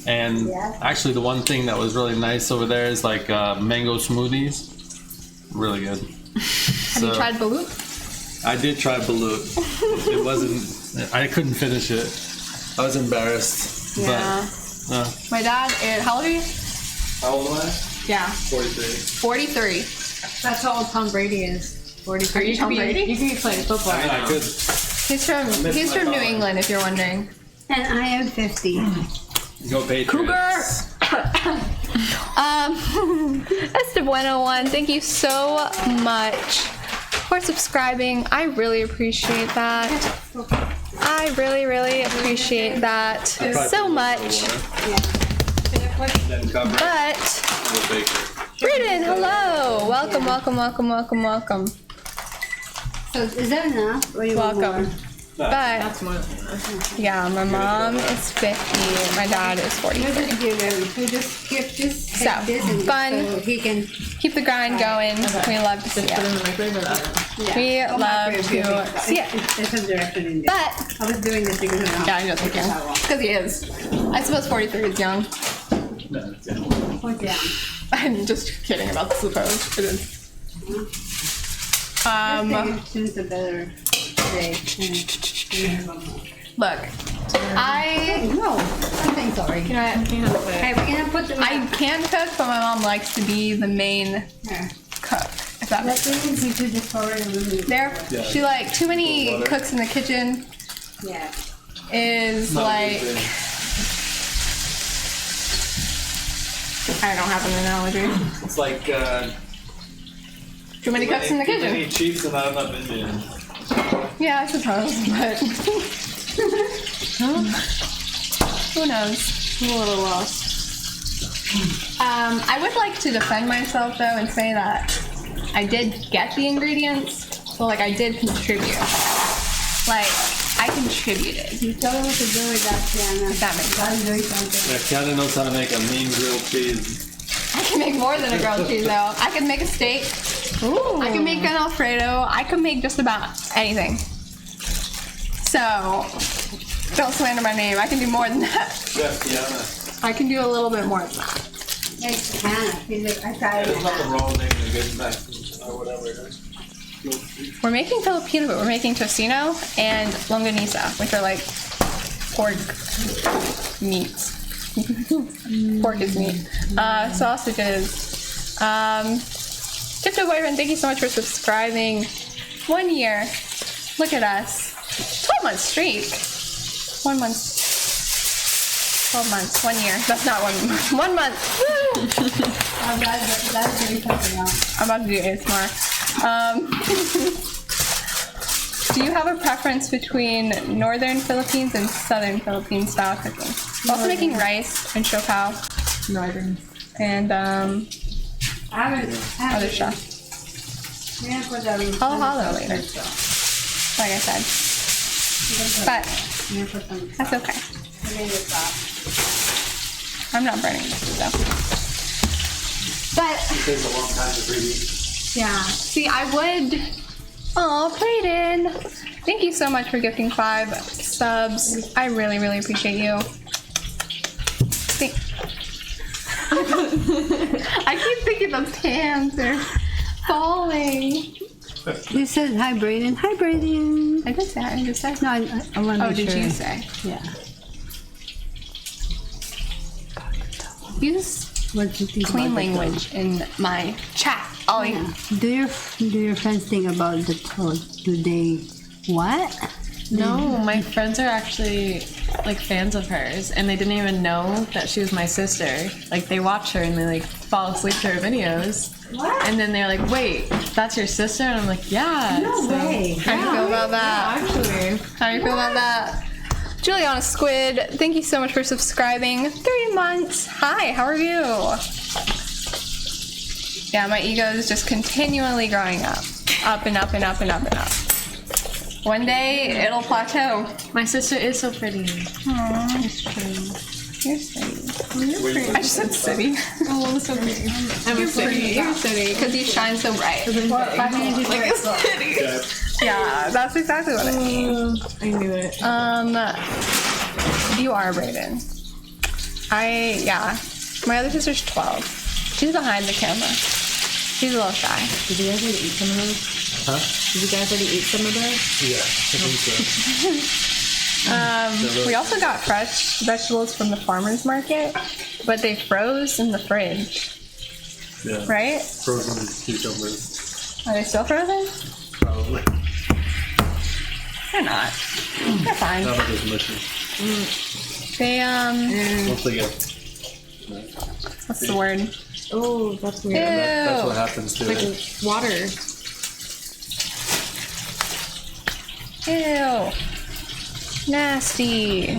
And Yeah. actually, the one thing that was really nice over there is like mango smoothies. Really good. Have you tried balut? I did try balut. It wasn't. I couldn't finish it. I was embarrassed. Yeah. But My dad, how old are you? how old am I? Yeah. 43. 43. That's how old Tom Brady is. 43. Are you Tom Brady? You could be playing football. I mean, I could. He's from my New dog. England, if you're wondering. And I am 50. Go Patriots. Esteb 101, thank you so much for subscribing. I really appreciate that. I really, really appreciate that so much. Then cover it But, with bacon. Brayden, hello. Welcome, welcome, welcome, welcome, welcome. So is that enough? Or you want Welcome. more? But, That's more than enough. yeah, my mom is 50. My dad is No, 43. just give him. So just give this. So, Take this and fun. So he can. Keep the grind going. We love to see Put it it. in the microwave or that? Yeah. We Oh, love microwave, to okay. see it. There's a direction in there. But, I was doing this because of yeah, I know thinking. Because he is. I suppose 43 is young. Point down. I'm just kidding about the suppose. It is. Choose a better day. Look, No, something's already. Can I have it? Hey, we're gonna put the. I can cook, but my mom likes to be the main Here. cook. If that makes sense. Let's see if this forward a little. There, she like too many cooks in the kitchen Yeah. is like. I don't have an analogy. It's like Too many cooks in the kitchen. many chiefs and not enough Indians. Yeah, I suppose, but who knows? I'm a little lost. I would like to defend myself though and say that I did get the ingredients, so like I did contribute. Like I contributed. You tell her what to do with that, Tiana. If that makes That's doing something. Yeah, Kiana knows how to make a mean grilled cheese. I can make more than a grilled cheese though. I can make a steak. Ooh. I can make an Alfredo. I can make just about anything. So don't slander my name. I can do more than that. Chef Kiana. I can do a little bit more than that. Hey, Hannah, she's like, I tried There's it. nothing wrong with making a good back or whatever it is. We're making Filipino, but we're making tocino and longanisa, which are like pork meats. Pork is meat. Sausages. Tiptoe Boyfriend, thank you so much for subscribing. 1 year. Look at us. 12 months streak. 1 month. 12 months. 1 year. That's not 1 month. 1 month. Woo! That's doing something else. I'm about to do ASMR. Do you have a preference between northern Philippines and southern Philippines style cooking? We're also making rice and siopao Northern. and I haven't. other stuff. We're gonna put that. Halo halo later, like I said. But We're gonna put some. that's okay. We're gonna get sauce. I'm not burning this stuff. But It takes a long time to preheat. yeah, see, I would. Oh, Brayden, thank you so much for gifting 5 subs. I really, really appreciate you. I keep thinking those hands are falling. You said hi, Brayden. Hi, Brayden. I did say I just said. No, I want to Oh, make did sure. you say? Yeah. Use What do you think clean about the language in my chat. Oh, toad? Yeah. Do your friends think about the toad? Do they what? No, my friends are actually like fans of hers, and they didn't even know that she was my sister. Like they watch her and they like fall asleep to her videos. What? And then they're like, "Wait, that's your sister?" And I'm like, "Yeah." No way. how do you feel about that? Actually, How do you feel about that? Juliana Squid, thank you so much for subscribing. 3 months. Hi, how are you? Yeah, my ego is just continually growing up. Up and up and up and up and up. One day, it'll plateau. my sister is so pretty. Aww. It's true. You're city. I just said city. Oh, that's so pretty. I'm You're a city. city. You're city. Because you shine so bright. Like a city. Yeah, that's exactly what I mean. I knew it. You are Brayden. Yeah. My other sister's 12. She's behind the camera. She's a little shy. Did you guys already eat some of those? Huh? Did you guys already eat some of those? Yeah, I think so. We also got fresh vegetables from the farmer's market, but they froze in the fridge, Yeah. right? Frozen cucumbers. Are they still frozen? Probably. They're not. They're fine. That was delicious. They, Once they get. what's the word? Oh, that's weird. That's what Ew. happens to Like it. water. Ew. Nasty.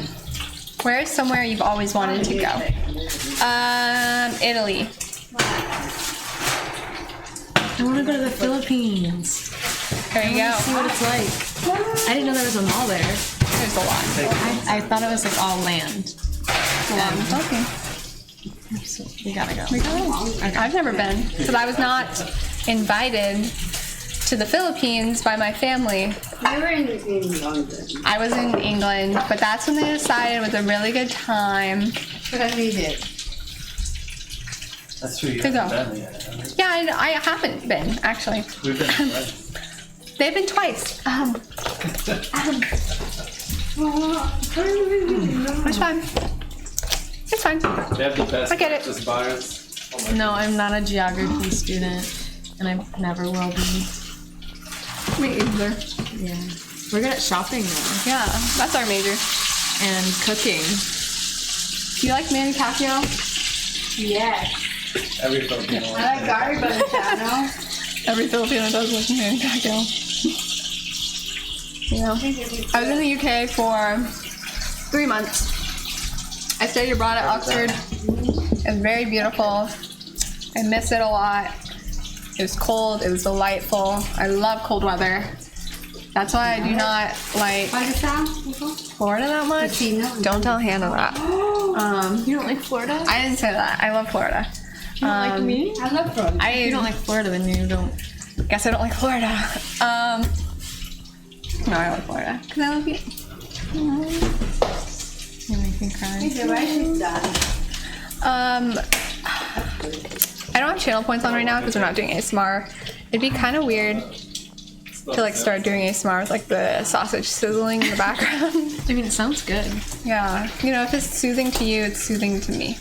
Where is somewhere you've always wanted to go? Italy. I want to go to the Philippines. There you See go. what it's like. I didn't know there was a mall there. There's a lot. I thought it was like all land. Okay. So we gotta go. I've never been because I was not invited to the Philippines by my family. We were in London. I was in England, but that's when they decided it was a really good time. Because we did. That's true. You Good haven't though. been yet, have you? Yeah, I haven't been actually. We've been friends. They've been twice. It's fine. It's fine. They have the best I get it. breakfast bars. Oh my No, I'm not a geography student, and I never will be. Me either. Yeah. We're good at shopping though, Yeah, that's our major. and cooking. Do you like Manny Pacquiao? Yes. Every Filipino. I like garlic butter channel. Every Filipino does like Manny Pacquiao. You know, I was in the UK for 3 months. I studied abroad at Oxford. It was very beautiful. I miss it a lot. It was cold. It was delightful. I love cold weather. That's why I do not like Pakistan? Florida that much. Filipino. Don't tell Hannah that. You don't like Florida? I didn't say that. I love Florida. You don't like me? I love Florida. I If you don't like Florida, then you don't. guess I don't like Florida. No, I like Florida because I love you. You make me cry. The rice is done. I don't have channel points on right now because we're not doing ASMR. It'd be kind of weird to like start doing ASMR with like the sausage sizzling in the background. I mean, it sounds good. Yeah, you know, if it's soothing to you, it's soothing to me.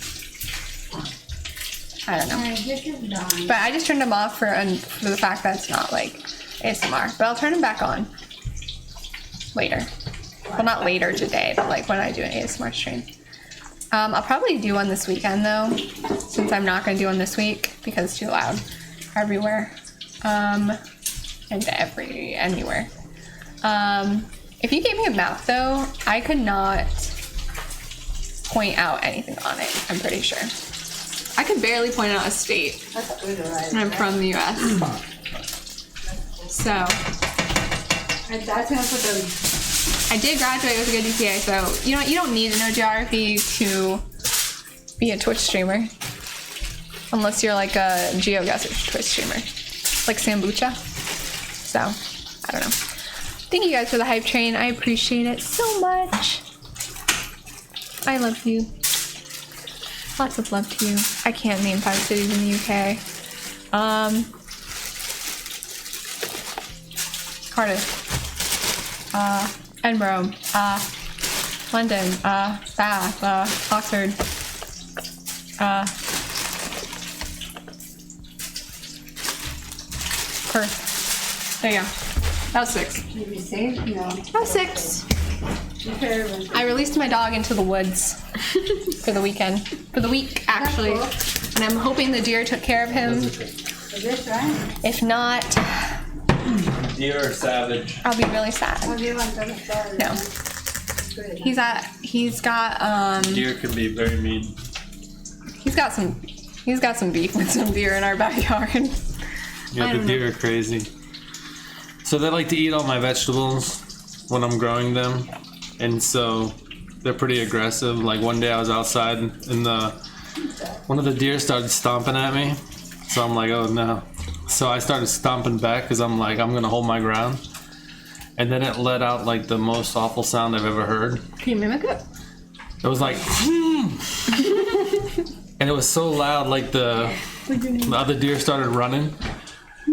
I don't know. Alright, this is done. But I just turned them off for the fact that it's not like ASMR. But I'll turn them back on later. Well, not later today, but like when I do an ASMR stream. I'll probably do one this weekend though, since I'm not going to do one this week because it's too loud everywhere. And anywhere. If you gave me a map though, I could not point out anything on it, I'm pretty sure. I could barely point out a state. That's good, alright. And I'm from the US. So, And that's gonna put the I did graduate with a good GPA, so you know you don't need to know geography to be a Twitch streamer. Unless you're like a GeoGuessr Twitch streamer. Like Sambucha. So, I don't know. Thank you guys for the hype train. I appreciate it so much. I love you. Lots of love to you. I can't name 5 cities in the UK. Cardiff. Edinburgh. London. Bath. Oxford. Perth. There you go. That was 6. Did you save? No. That was 6. Okay, I released my dog into the woods for the weekend. For the week, actually. And I'm hoping the deer took care of him. is this right? If not, Deer or savage? I'll be really sad. What do you want to start? No. Good. He's got Deer can be very mean. he's got some beef with some deer in our backyard. I Yeah, the don't deer are crazy. So they like to eat all my vegetables when I'm growing them, and so they're pretty aggressive. Like one day I was outside and one of the deer started stomping at me, so I'm like, oh no. So I started stomping back because I'm like, I'm gonna hold my ground, and then it let out like the most awful sound I've ever heard. Can you mimic it? It was like, and it was so loud, like the other deer started running.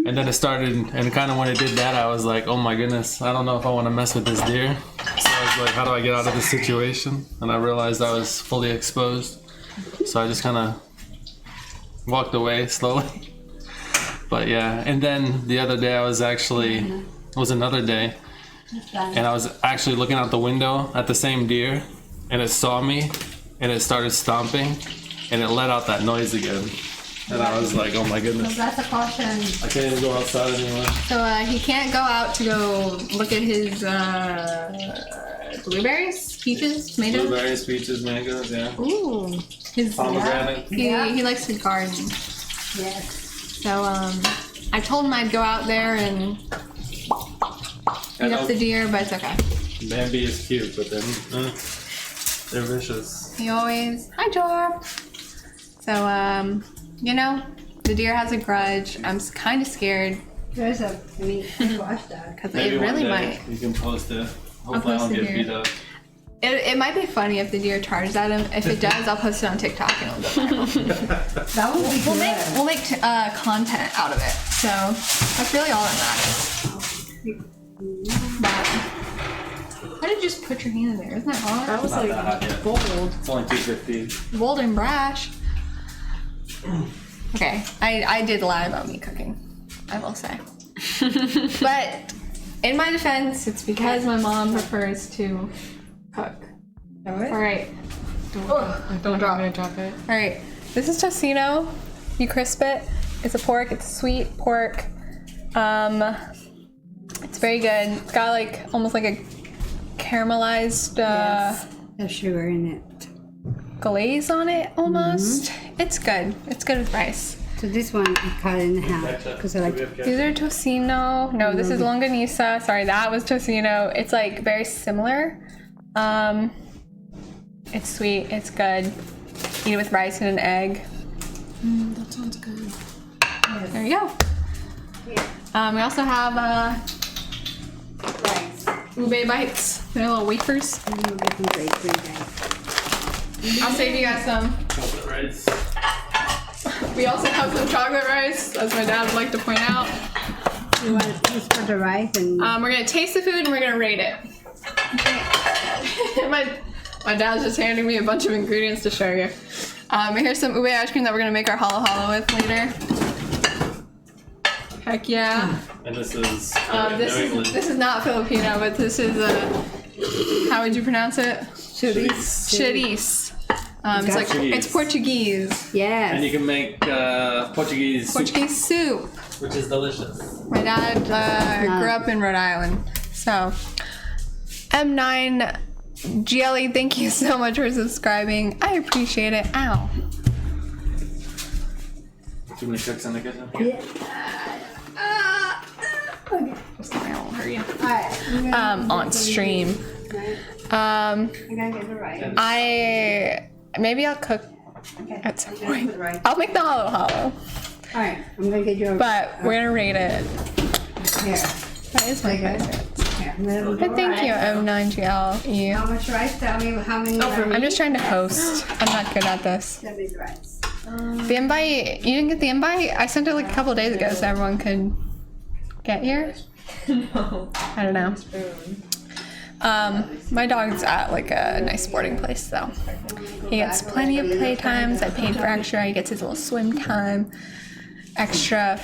And then it started, and kind of when it did that, I was like, oh my goodness, I don't know if I want to mess with this deer. So I was like, how do I get out of this situation? And I realized I was fully exposed. So I just kind of walked away slowly. But yeah, and then the other day it was another day, and I was actually looking out the window at the same deer, and it saw me, and it started stomping, and it let out that noise again. And I was like, oh my goodness. That's a caution. I can't even go outside anymore. So he can't go out to go look at his blueberries, peaches, tomatoes. Blueberries, peaches, mangoes, yeah. Ooh, his Pomegranate. he likes to garden. Yes. So I told him I'd go out there and beat up the deer, but it's okay. Bambi is cute, but then they're vicious. He always hi Jor. So you know, the deer has a grudge. I'm kind of scared There's a meat. Watch that. because Maybe it really one day might. you can post it. I'll Hopefully I post don't it get here. beat up. It might be funny if the deer charges at him. If it does, I'll post it on TikTok and it'll go viral. That would be good. We'll make content out of it. So that's really all that matters. But why did you just put your hand in there? Isn't that hard? That was Not like that hot yet. bold. It's only 2:50. Bold and brash. Okay, I did lie about me cooking, I will say. But in my defense, it's because my mom prefers to cook. All right. All right. Don't drop. I'm gonna drop it. All right, this is tocino. You crisp it. It's a pork. It's sweet pork. It's very good. It's got like almost like a caramelized Yes. There's sugar in it. glaze on it, almost. It's good. It's good with rice. So this one I cut it in half because I like. These are tocino. No, this is longanisa. Sorry, that was tocino. It's like very similar. It's sweet. It's good. Eat it with rice and an egg. That sounds good. There you go. We also have Rice. ube bites. They're little wafers. I'm gonna get some bakery guys. I'll save you guys some. Chocolate rice. We also have some chocolate rice, as my dad would like to point out. You want to just put the rice and We're gonna taste the food and we're gonna rate it. my dad's just handing me a bunch of ingredients to show you. Here's some ube ice cream that we're gonna make our halo halo with later. Heck yeah. And this is This is not Filipino, but this is how would you pronounce it? Chorizo. It's like it's Portuguese. yes. And you can make Portuguese soup, Portuguese soup. which is delicious. My dad grew up in Rhode Island. So, M9 GLE, thank you so much for subscribing. I appreciate it. Ow. Too many cooks in the kitchen? Yeah. Okay. Sorry, I won't hurt you. All right. On stream. Right. I I gotta get the rice. maybe I'll cook Okay. at some I'm gonna point. put the rice. I'll make the halo halo, All right. I'm gonna get you. but we're gonna rate it. Here. That is my Okay. favorite. Here. I'm gonna put But thank rice. you, M9GLE. How much rice? Tell me how many. I'm just trying to host. I'm not good at this. Tell me the rice. The invite, you didn't get the invite? I sent it like a couple days ago so everyone could get here. No. I don't know. My dog's at like a nice sporting place, so he gets plenty of play times. I paid for extra. He gets his little swim time, extra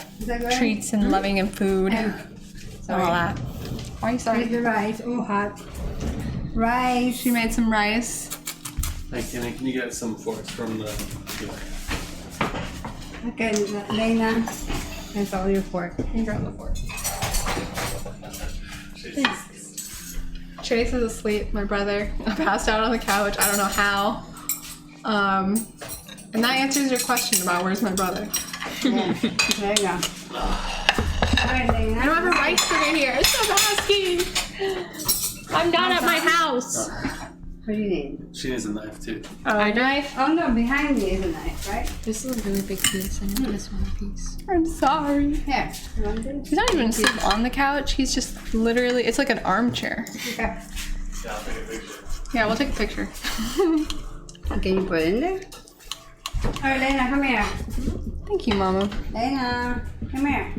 treats and loving and food, so all that. Why are you Here's sorry? the rice. Oh, hot. Rice. She made some rice. Hey, can you get some forks from the... Okay, Lena. That's all your fork. You grab the fork. Chase is asleep. My brother passed out on the couch. I don't know how. And that answers your question about where's my brother. Yeah. There you go. All right, Lena. I don't have a rice cooker here. Stop asking. I'm not at my house. What do you need? She needs a knife too. A knife. Oh no, behind me is a knife, right? This is a really big piece. I need this one piece. I'm sorry. Here. You want this? He's not even asleep on the couch. He's just literally, it's like an armchair. Okay. Yeah, I'll take a picture. Yeah, we'll take a picture. Can you put it in there? All right, Lena, come here. Thank you, Mama. Lena, come here.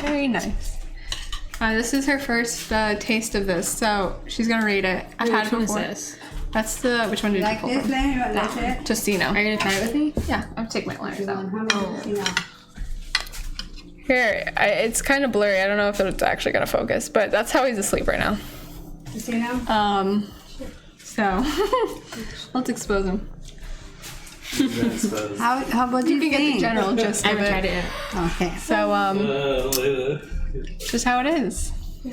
Very nice. This is her first taste of this, so she's gonna rate it. I've had it Which one is before. this? That's the, which one did you Like pull this, from? Lena? That's it? Tostino. Are you gonna try it with me? Yeah, I'll take my liners You out. want how many? You know. Here, it's kind of blurry. I don't know if it's actually gonna focus, but that's how he's asleep right now. You see now? So let's expose him. How about You you can get the think? general gist I of haven't tried it. it yet. Okay. So just how it is.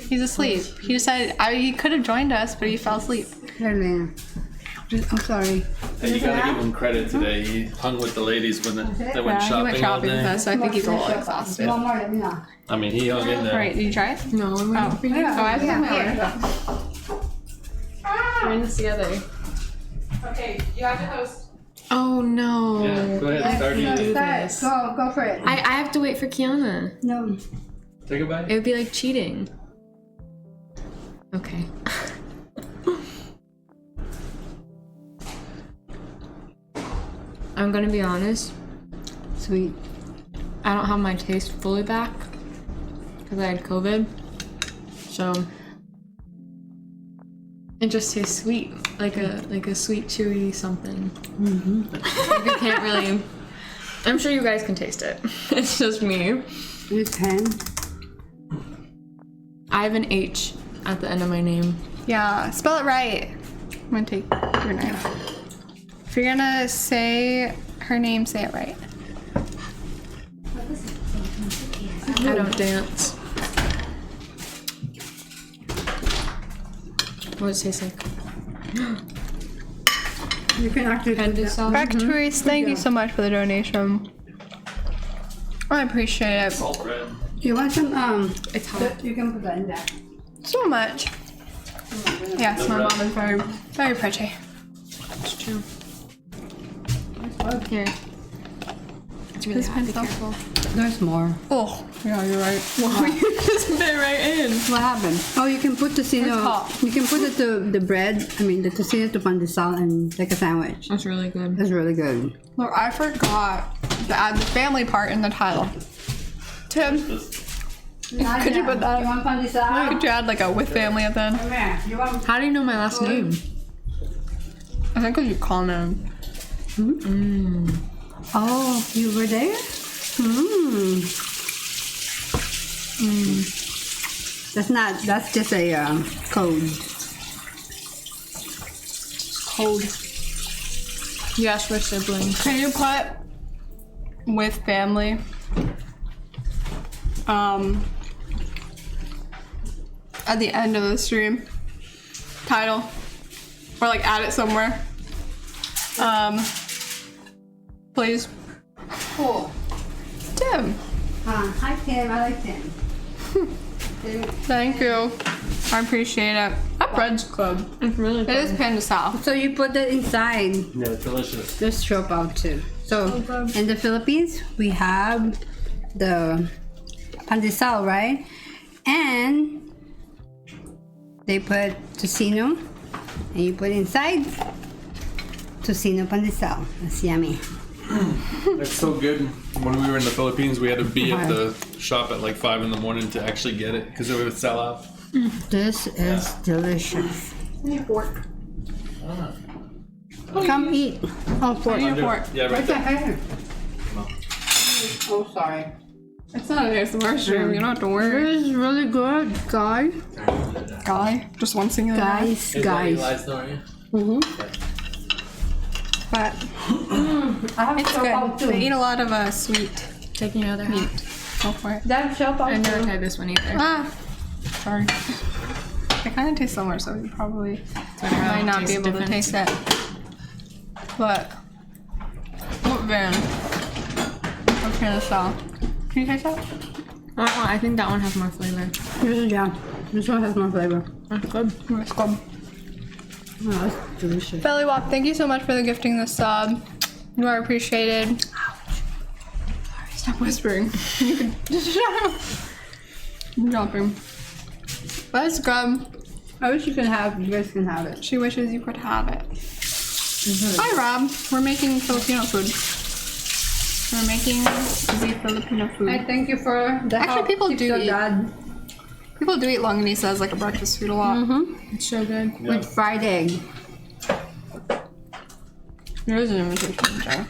He's asleep. He decided he could have joined us, but he fell asleep. Here, Lena. I'm sorry. Hey, you gotta give him credit today. He hung with the ladies when they went Yeah, he shopping went all shopping with day. us, so I think he's a little exhausted. One more, let me know. I mean, he hung in there. Right, did you try it? No, I'm waiting for you. Oh, I have Yeah, some here. here. We're in this together. Okay, you have to host. Oh no. Yeah, go ahead, Let's start eating. do start. this. Go for it. I have to wait for Kiana. No. Take a bite. It would be like cheating. Okay. I'm gonna be honest. Sweet. I don't have my taste fully back because I had COVID. So it just tastes sweet, like a sweet chewy something. Like you can't really. I'm sure you guys can taste it. It's just me. You can. I have an H at the end of my name. Yeah, spell it right. I'm gonna take your knife. If you're gonna say her name, say it right. I don't dance. What does it taste like? You can actually put that. Factories, thank you so much for the donation. I appreciate it Salt bread. You want some, It's hot. you can put that in there. so much. Yes, my mom is very, very pretty. It's true. Here. It's really This hot. Be pencil. careful. There's more. Oh, yeah, you're right. Whoa, you just bit right in. What happened? Oh, you can put tocino. It's hot. You can put it to the bread. I mean, the tocino to pandesal and like a sandwich. That's really good. It's really good. Look, I forgot to add the family part in the title. Tim, could you put that? You want pandesal? Could you add like a with family at the end? Come here. You want? How do you know my last name? I think because you call them. Oh, you were there? That's not. That's just a code. Code. Yes, we're siblings. Can you put with family? At the end of the stream title, or like add it somewhere. Please, Cool. Tim. Hi Tim. I like Tim. Thank you. I appreciate it. That bread's good. It's really It is pan de sal. So you put that inside. Yeah, it's delicious. Just chop out too. So in the Philippines, we have the pandesal, right? And they put tocino, and you put inside tocino pandesal. That's yummy. It's so good. When we were in the Philippines, we had to be at the shop at like 5 in the morning to actually get it because it would sell out. This is delicious. Need fork. Come eat. Oh, fork. Need a fork. Yeah, right there. here. Oh, sorry. It's not an ASMR stream. You don't have to worry. This is really good, guys. Guy, just one singular guy. Guys. story? But I have it's chop out good. They eat too. a lot of sweet Taking your other meat. half. Go for it. That chop out I never too. tried this one either. Ah, sorry. They kind of taste similar, so you probably So might not be able to taste it. But what van? Okay, let's saw. Can you taste that? I think that one has more flavor. Yeah, this one has more flavor. That's good. It's good. Oh, that's delicious. Belly Walk, thank you so much for the gifting the sub. You are appreciated. Stop whispering. You can shut up. I'm jumping. But it's good. I wish you guys can have it. She wishes you could have it. Hi Rob, we're making Filipino food. We're making the Filipino I food. thank you for the Actually, help. people Keep do so eat. good. People do eat longanisa as like a breakfast food a lot. It's so good. With fried egg. There is an invitation there.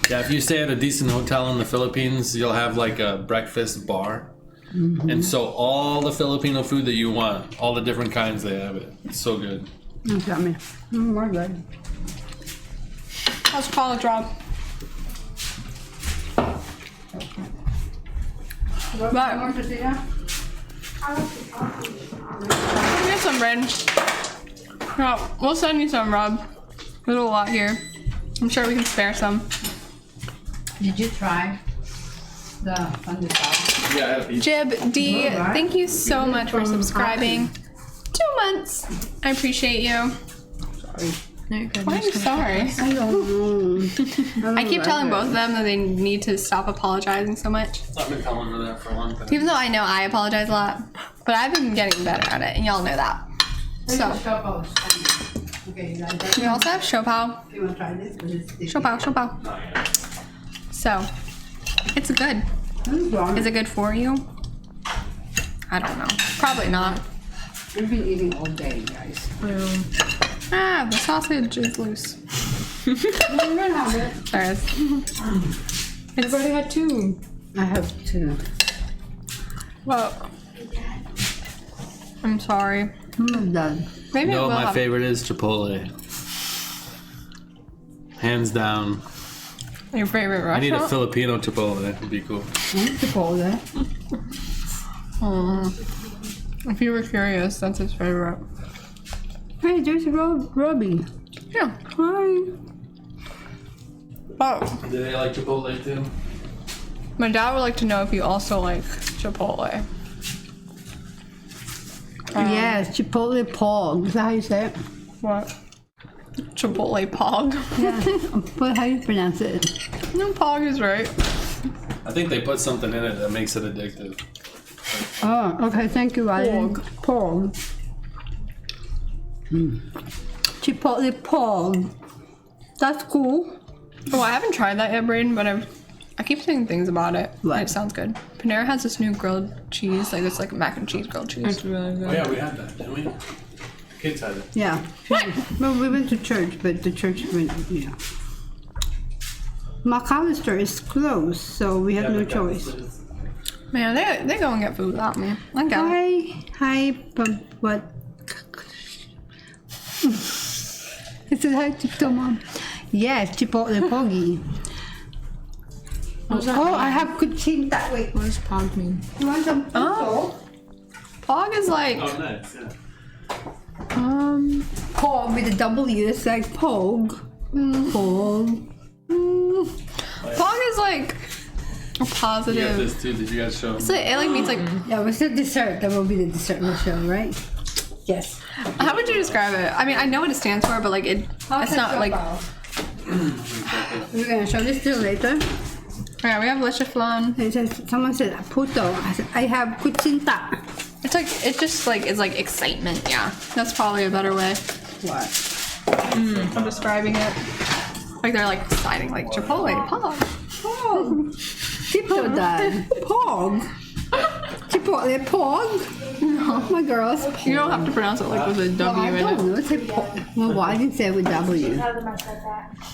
Yeah, if you stay at a decent hotel in the Philippines, you'll have like a breakfast bar. And so all the Filipino food that you want, all the different kinds, they have it. It's so good. It's yummy. More good. How's college, Rob? But More tortilla? get some bread. Yeah, we'll send you some, Rob. There's a lot here. I'm sure we can spare some. Did you try the pandesal? Yeah, I had a piece. Jib D, Alright. thank you so much for subscribing. 2 months. I appreciate you. No, you're good. Why are you sorry? I don't know. I keep telling both of them that they need to stop apologizing so much. I've been telling her that for a long time. Even though I know I apologize a lot. But I've been getting better at it, and y'all know that. So, Okay, you got that? we also have shopao. You want to try this? Shopao. So, it's good. Is it good for you? I don't know. Probably not. We've been eating all day, guys. Ah, the sausage is loose. You're gonna have it. There it is. Everybody had 2. I have 2. Well, I'm sorry. I'm done. Maybe No, we'll my have. favorite is Chipotle. Hands down. Your favorite I need a restaurant? Filipino Chipotle. That would be cool. Chipotle. If you were curious, that's his favorite. Hey, there's Robbie. Yeah. Hi. Oh, Do they like Chipotle too? my dad would like to know if you also like Chipotle. Yes, Chipotle Pog. Is that how you say it? What? Chipotle Pog. Yeah. But how do you pronounce it? No, Pog is right. I think they put something in it that makes it addictive. Oh, okay. Thank you, Ryan. Pog. Chipotle Pog. That's cool. Oh, I haven't tried that yet, Brayden, but I keep saying things about it. What? And it sounds good. Panera has this new grilled cheese, like it's like mac and cheese grilled cheese. It's really good. Oh yeah, we had that, didn't we? Kids had it. Yeah. Well, we went to church, but the church went, yeah. McAllister is closed, so we have no choice. Man, they go and get food without me. I got it. Hi, what? It says hi to Mom. Yes, Chipotle Pogi. Oh, I have cuchinta. Wait, What does pog mean? you want some? Oh. Pog is like, Oh nice, yeah. Pog with a W. It's like Pog. Pog. Pog is like a You got positive. this too. Did you guys show them? So it like means like, Yeah, what's the dessert? That will be the dessert we'll show, right? Yes. how would you describe it? I mean, I know what it stands for, but like it's not like. We're gonna show this to you later. Yeah, we have leche flan. It says, someone said puto. I said, I have cuchinta. It's like it's like excitement. Yeah, that's probably a better way What? of describing it. Like they're like exciting, like Chipotle, Pog. Pog. Tipto dad. Pog. Chipotle Pog. No, my girls. You don't have to pronounce it like with a Well, W I in don't it. know. It's like Pog. Well, why didn't say it with W?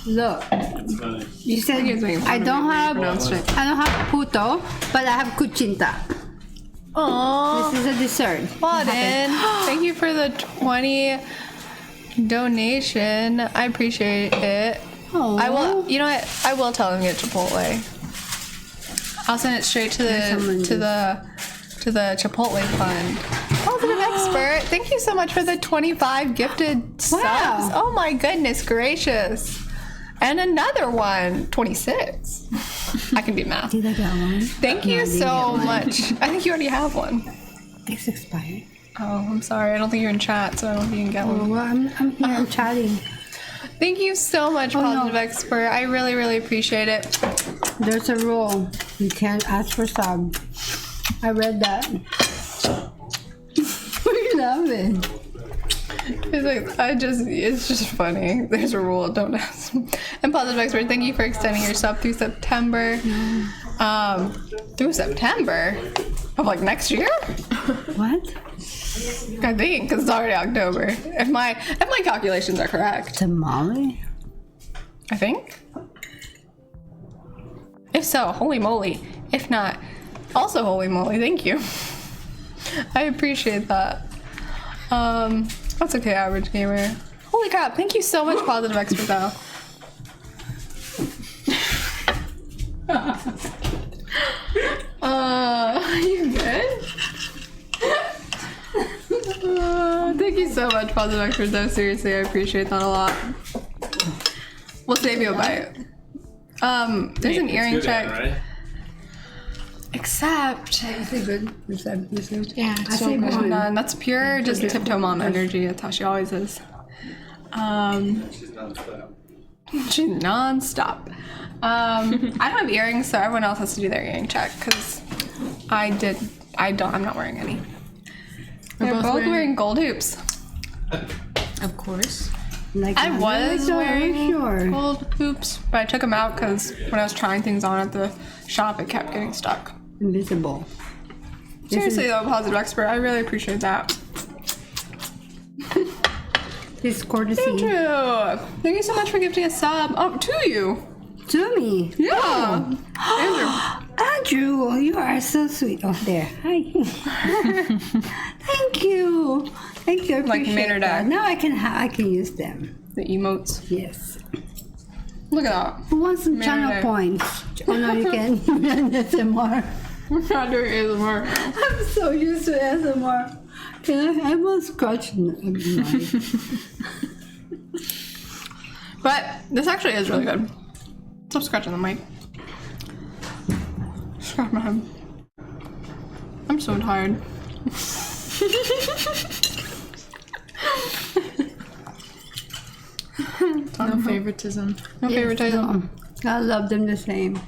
Look, It's funny. you said It's making fun I of don't me. have Pronounced it. I don't have puto, but I have cuchinta. Aww. This is a dessert. Auden, thank you for the 20 donation. I appreciate it. Oh, I will. You know what? I will tell him to get Chipotle. I'll send it straight to the Chipotle fund. Positive expert. Thank you so much for the 25 gifted subs. Oh my goodness gracious! And another one, 26. I can do math. Did I get one? Thank you so much. I think you already have one. It's expired. Oh, I'm sorry. I don't think you're in chat, so I don't think you can get one. Well, I'm here. I'm chatting. Thank you so much, Positive Expert. I really, really appreciate it. There's a rule. You can't ask for sub. I read that. We love it. It's like it's just funny. There's a rule, don't ask. And Positive Expert, thank you for extending your sub through September. Through September of like next year? What? I think, because it's already October. If my calculations are correct. Tamale? I think. If so, holy moly. If not, also holy moly. Thank you. I appreciate that. That's okay, average gamer. Holy crap! Thank you so much, Positive Expert. Though. You good? Thank you so much, Positive Expert. Though seriously, I appreciate that a lot. We'll save you a bite. There's an earring It's good check. at it, right? Except, Is it good? Is that Yeah, I it's so saved good. one. none. That's pure just tiptoe mom energy. That's how she always is. She's nonstop. She's non-stop. I don't have earrings, so everyone else has to do their earring check because I'm not wearing any. They're both wearing gold hoops. Of course. Like, I I'm was really wearing sure. gold hoops, but I took them out because when I was trying things on at the shop, it kept getting stuck. Invisible. Seriously though, positive expert, I really appreciate that. This courtesy Thank you. Thank you so much for gifting a sub. Oh, to you. to me. Yeah. Andrew. Andrew, you are so sweet. Oh, there. Hi. Thank you. Thank you. I Like appreciate made her that. day. Now I can use them. The emotes. Yes. Look at that. Who wants some Made channel her day. points? Oh no, you can. SMR. We're not doing ASMR. I'm so used to SMR. Can I will scratch my But this actually is really good. Stop scratching the mic. Scratch my head. I'm so tired. No favoritism. No favoritism. I love them the same.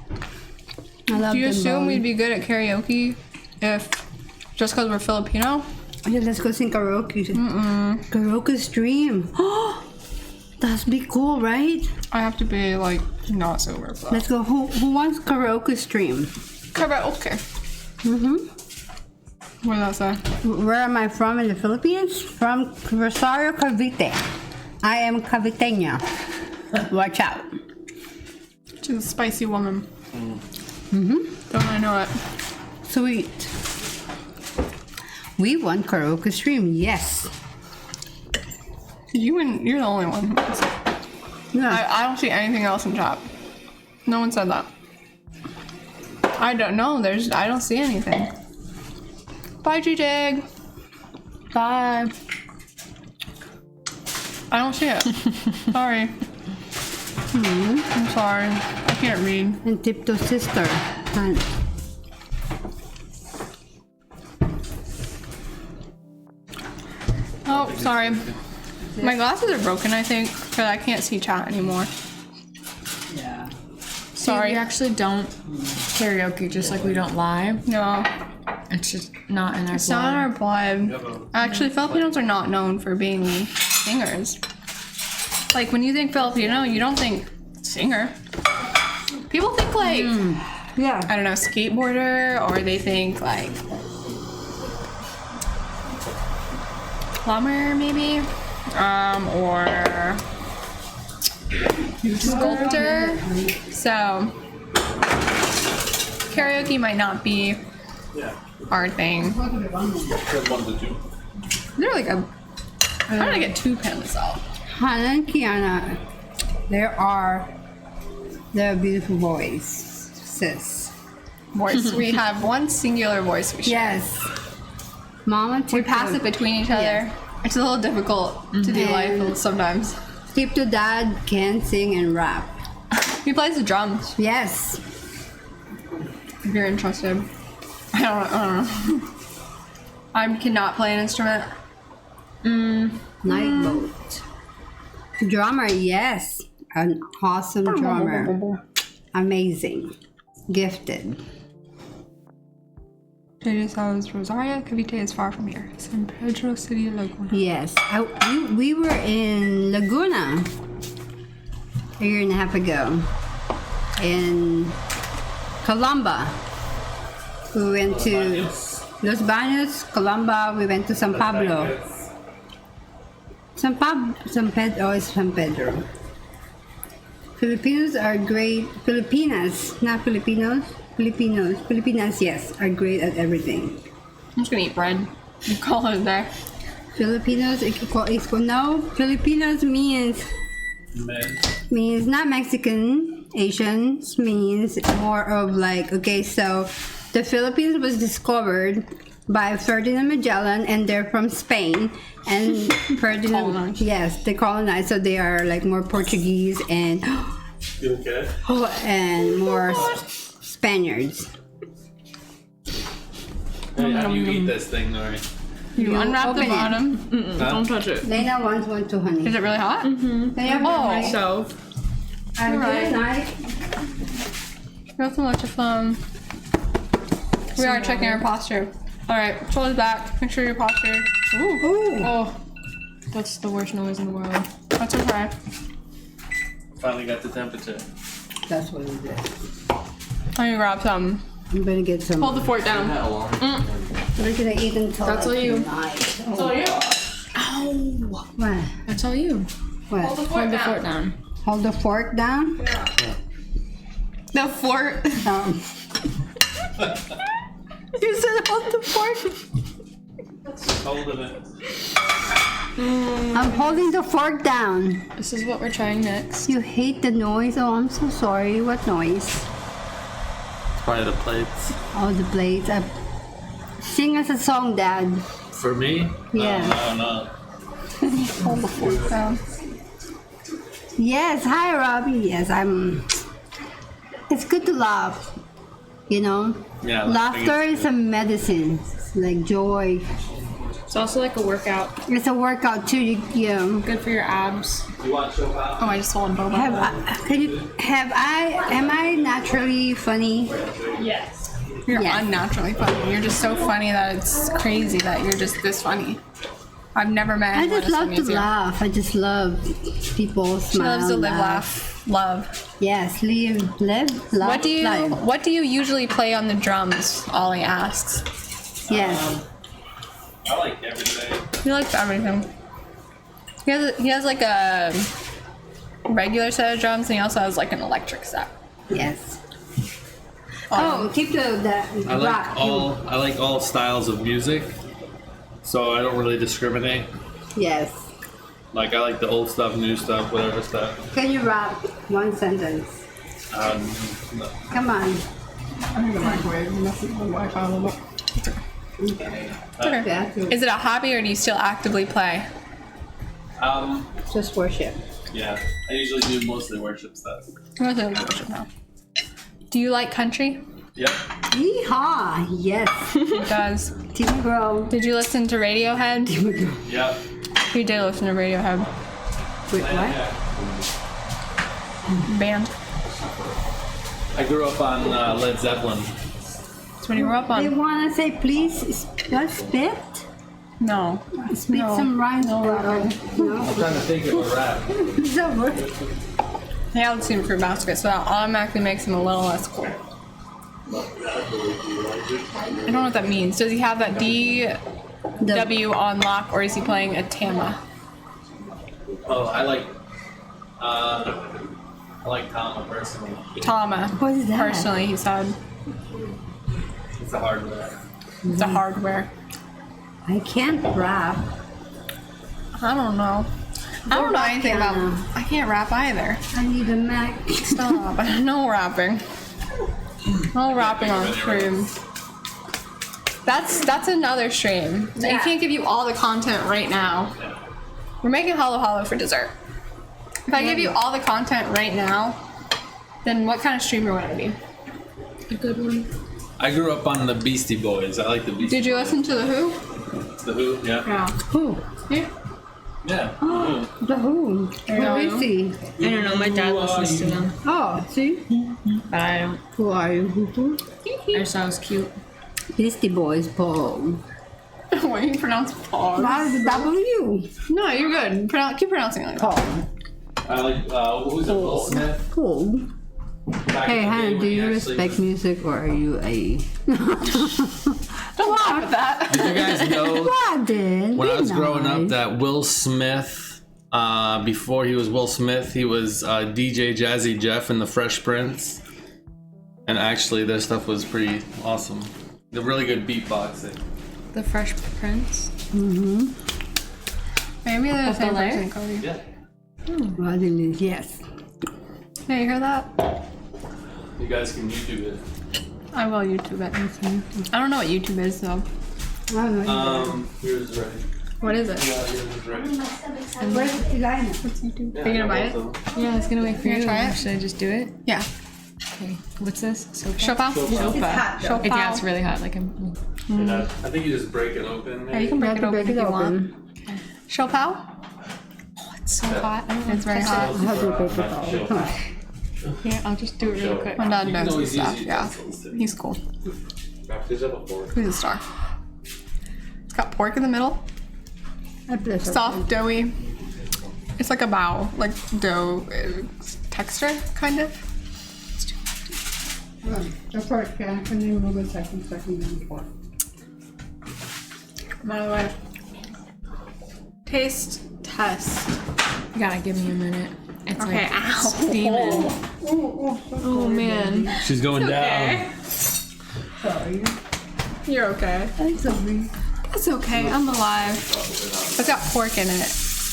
I love Do you them assume both. we'd be good at karaoke if just because we're Filipino? Yeah, let's go sing karaoke. Karaoke stream. Oh, that'd be cool, right? I have to be like not sober for that. Let's go. Who wants karaoke stream? Karaoke. Mm-hmm. What does that say? Where am I from in the Philippines? From Rosario, Cavite. I am Caviteña. Watch out. She's a spicy woman. Mm-hmm. Don't I know it? Sweet. We want karaoke stream. Yes. You're the only one. Yeah. I don't see anything else in chat. No one said that. I don't know. I don't see anything. Bye, G-Dig. Bye. I don't see it. Sorry. I'm sorry. I can't read. And Tiptoe Sister. And Oh, sorry. My glasses are broken, I think, because I can't see chat anymore. yeah. Sorry. We actually don't karaoke, just like we don't lie. No. It's just not in our It's blood. not in our blood. Actually, Filipinos are not known for being singers. Like, when you think Filipino, you don't think singer. People think, like, Yeah. I don't know, skateboarder, or they think, like, plumber, maybe? Or sculptor. So, karaoke might not be our thing. They're like a. I'm trying to get two pens out. Hannah and Kiana, they're beautiful boys, sis. Voice. We have one singular voice we share. Yes. Mama We pass it between each other. It's a little difficult to do life sometimes. Tiptoe Dad can sing and rap. He plays the drums, Yes. if you're interested. I don't know. I cannot play an instrument. Night boat. Drummer, yes. An awesome drummer. Amazing. Gifted. JJ says Rosario Cavite is far from here. San Pedro City, Laguna. Yes. We were in Laguna a year and a half ago. In Calamba. We went to Los Baños, Calamba. We went to San Pablo. San Pedro is San Pedro. Filipinos are great. Filipinas, not Filipinos. Filipinas, yes, are great at everything. I'm just gonna eat bread. You call it a day. Filipinos, no, Filipinos means not Mexican. Asians means more of like, okay, so the Philippines was discovered by Ferdinand Magellan, and they're from Spain. And Ferdinand, Colonized. yes, they colonized, so they are like more Portuguese and You okay? and more Spaniards. Hey, how do you eat this thing, Nori? You unwrap the open it. bottom. Don't touch it. Lena wants one too, honey. Is it really hot? Oh, So, I'm right. nice. Real much of fun. We are checking our posture. All right, shoulders back. Make sure your posture. Ooh. Oh, that's the worst noise in the world. That's okay. Finally got the temperature. That's what it is. Let me grab some. I'm gonna get some. Hold the fork down. We're gonna eat until That's all you. night. That's all you. Ow! What? That's all you. What? Hold the fork Hold the down. fork down. Hold the fork down. The fork. You said hold the fork. Holding it. I'm holding the fork down. This is what we're trying next. You hate the noise? Oh, I'm so sorry. What noise? It's probably the plates. Oh, the blades. Sing us a song, Dad. For me? Yeah. No. Hold the fork down. Yes. Hi, Robbie. Yes, I'm. It's good to laugh. You know? Yeah. Laughter is a medicine. It's like joy. It's also like a workout. It's a workout too. You Good for your abs. You want to show how? Oh, I just swallowed boba. am I naturally funny? Yes. You're Yes. unnaturally funny. You're just so funny that it's crazy that you're just this funny. I've never met I anyone just as love funny to as you. laugh. I just love people She smile. loves to live, laugh, love. Yes, live, laugh. What do you life. What do you usually play on the drums? Ollie asks. Yes. I like everything. He likes everything. He has like a regular set of drums, and he also has like an electric set. Yes. Oh, keep the I rock. like all styles of music, so I don't really discriminate. Yes. Like I like the old stuff, new stuff, whatever stuff. Can you rap one sentence? No. Come on. Okay. Is it a hobby, or do you still actively play? Just worship. Yeah, I usually do mostly worship stuff. Do you like country? Yep. Yeehaw! Yes. He does. Team Grow. Did you listen to Radiohead? Yep. He did listen to Radiohead. Wait, what? Band. I grew up on Led Zeppelin. That's what you grew up They on. want to say, please, spit? No. Spit No. some rhymes. No rapping. No. I'm trying to think of a rap. It's over. He had seen Fruit Basket, so that automatically makes him a little less cool. I don't know what that means. Does he have that DW on lock, or is he playing a Tama? Oh, I like Tama personally. Tama. What is that? Personally, he said. It's a hard rap. It's a hardware. I can't rap. I don't know. I don't know anything about. I can't rap either. I need a Mac. Stop. No rapping. No rapping on stream. That's another stream. You can't give you all the content right now. We're making Halo Halo for dessert. If I give you all the content right now, then what kind of streamer would I be? A good one. I grew up on the Beastie Boys. I like the Beastie Did you listen to The Who? Boys. The Who? Yeah. Yeah. Who? Yeah. Yeah. The Who? know. Who is he? I don't know. My dad listens to them, Oh, see? but I don't. Who are you? Who? I just thought it was cute. Beastie Boys, Paul. Why do you pronounce Paul? Why the W? No, you're good. Keep pronouncing it like that. Paul. I like, who's it? Will Smith? Paul. Back Hey, in the day Hannah, when do he you actually respect was- music or are you a... Don't laugh at that. Did you guys know What then? when I was Be growing up nice. that Will Smith, before he was Will Smith, he was DJ Jazzy Jeff in the Fresh Prince, and actually their stuff was pretty awesome. They're really good beatboxing. The Fresh Prince. Maybe they're the same Bel-Air? person, Cody. Yeah. Well, then, yes. Yeah, you hear that? You guys can YouTube it. I will YouTube it. I don't know what YouTube is though. I don't know. Yours is ready. What is it? Yeah, yours is ready. Where's the designer? Yeah, Are you gonna buy it? Yeah, I was gonna wait for You you. gonna try it? Should I just do it? Yeah. Okay. What's this? Sopa. Shopao? It's hot, though. Shopao. Yeah, it's really hot. Like I'm. Yeah, I think you just break it open. Yeah, you can break it open if you want. open. Shopao? Oh, it's so hot. It's very hot. How do you break it open? Come on. Here, I'll just do it real quick. My dad You can knows always his stuff. use Yeah. utensils, too. He's cool. There's a fork. He's a star. It's got pork in the middle. Soft, doughy. It's like a bao, like dough texture, kind of. The pork, yeah. Can you move a second pork? By the way. Taste test. You gotta give me a minute. It's Okay, like ow. steaming. Oh man. She's going down. Sorry. You're okay. I'm sorry. That's okay. I'm alive. It's got pork in it.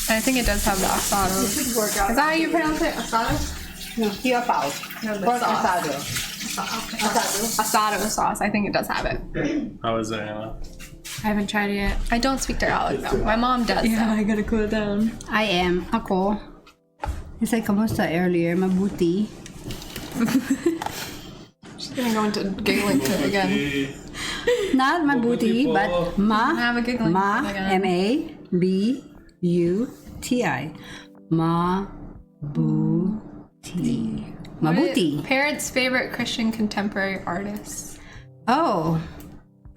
And I think it does have the asado. It should work out. Is that how you pronounce it? Asado? No, tiapao. No, the Pork sauce. asado. Asado sauce. I think it does have it. How is it, Anna? I haven't tried it yet. I don't speak Tagalog though. My mom does. Yeah, though. I gotta cool it down. I am. Ako. It's like kamusta earlier. Mabuti. She's gonna go into giggling fit again. Not mabuti, but Have a giggling ma, fit again. M-A-B-U-T-I. Mabuti. Mabuti. Parents' favorite Christian contemporary artists. Oh,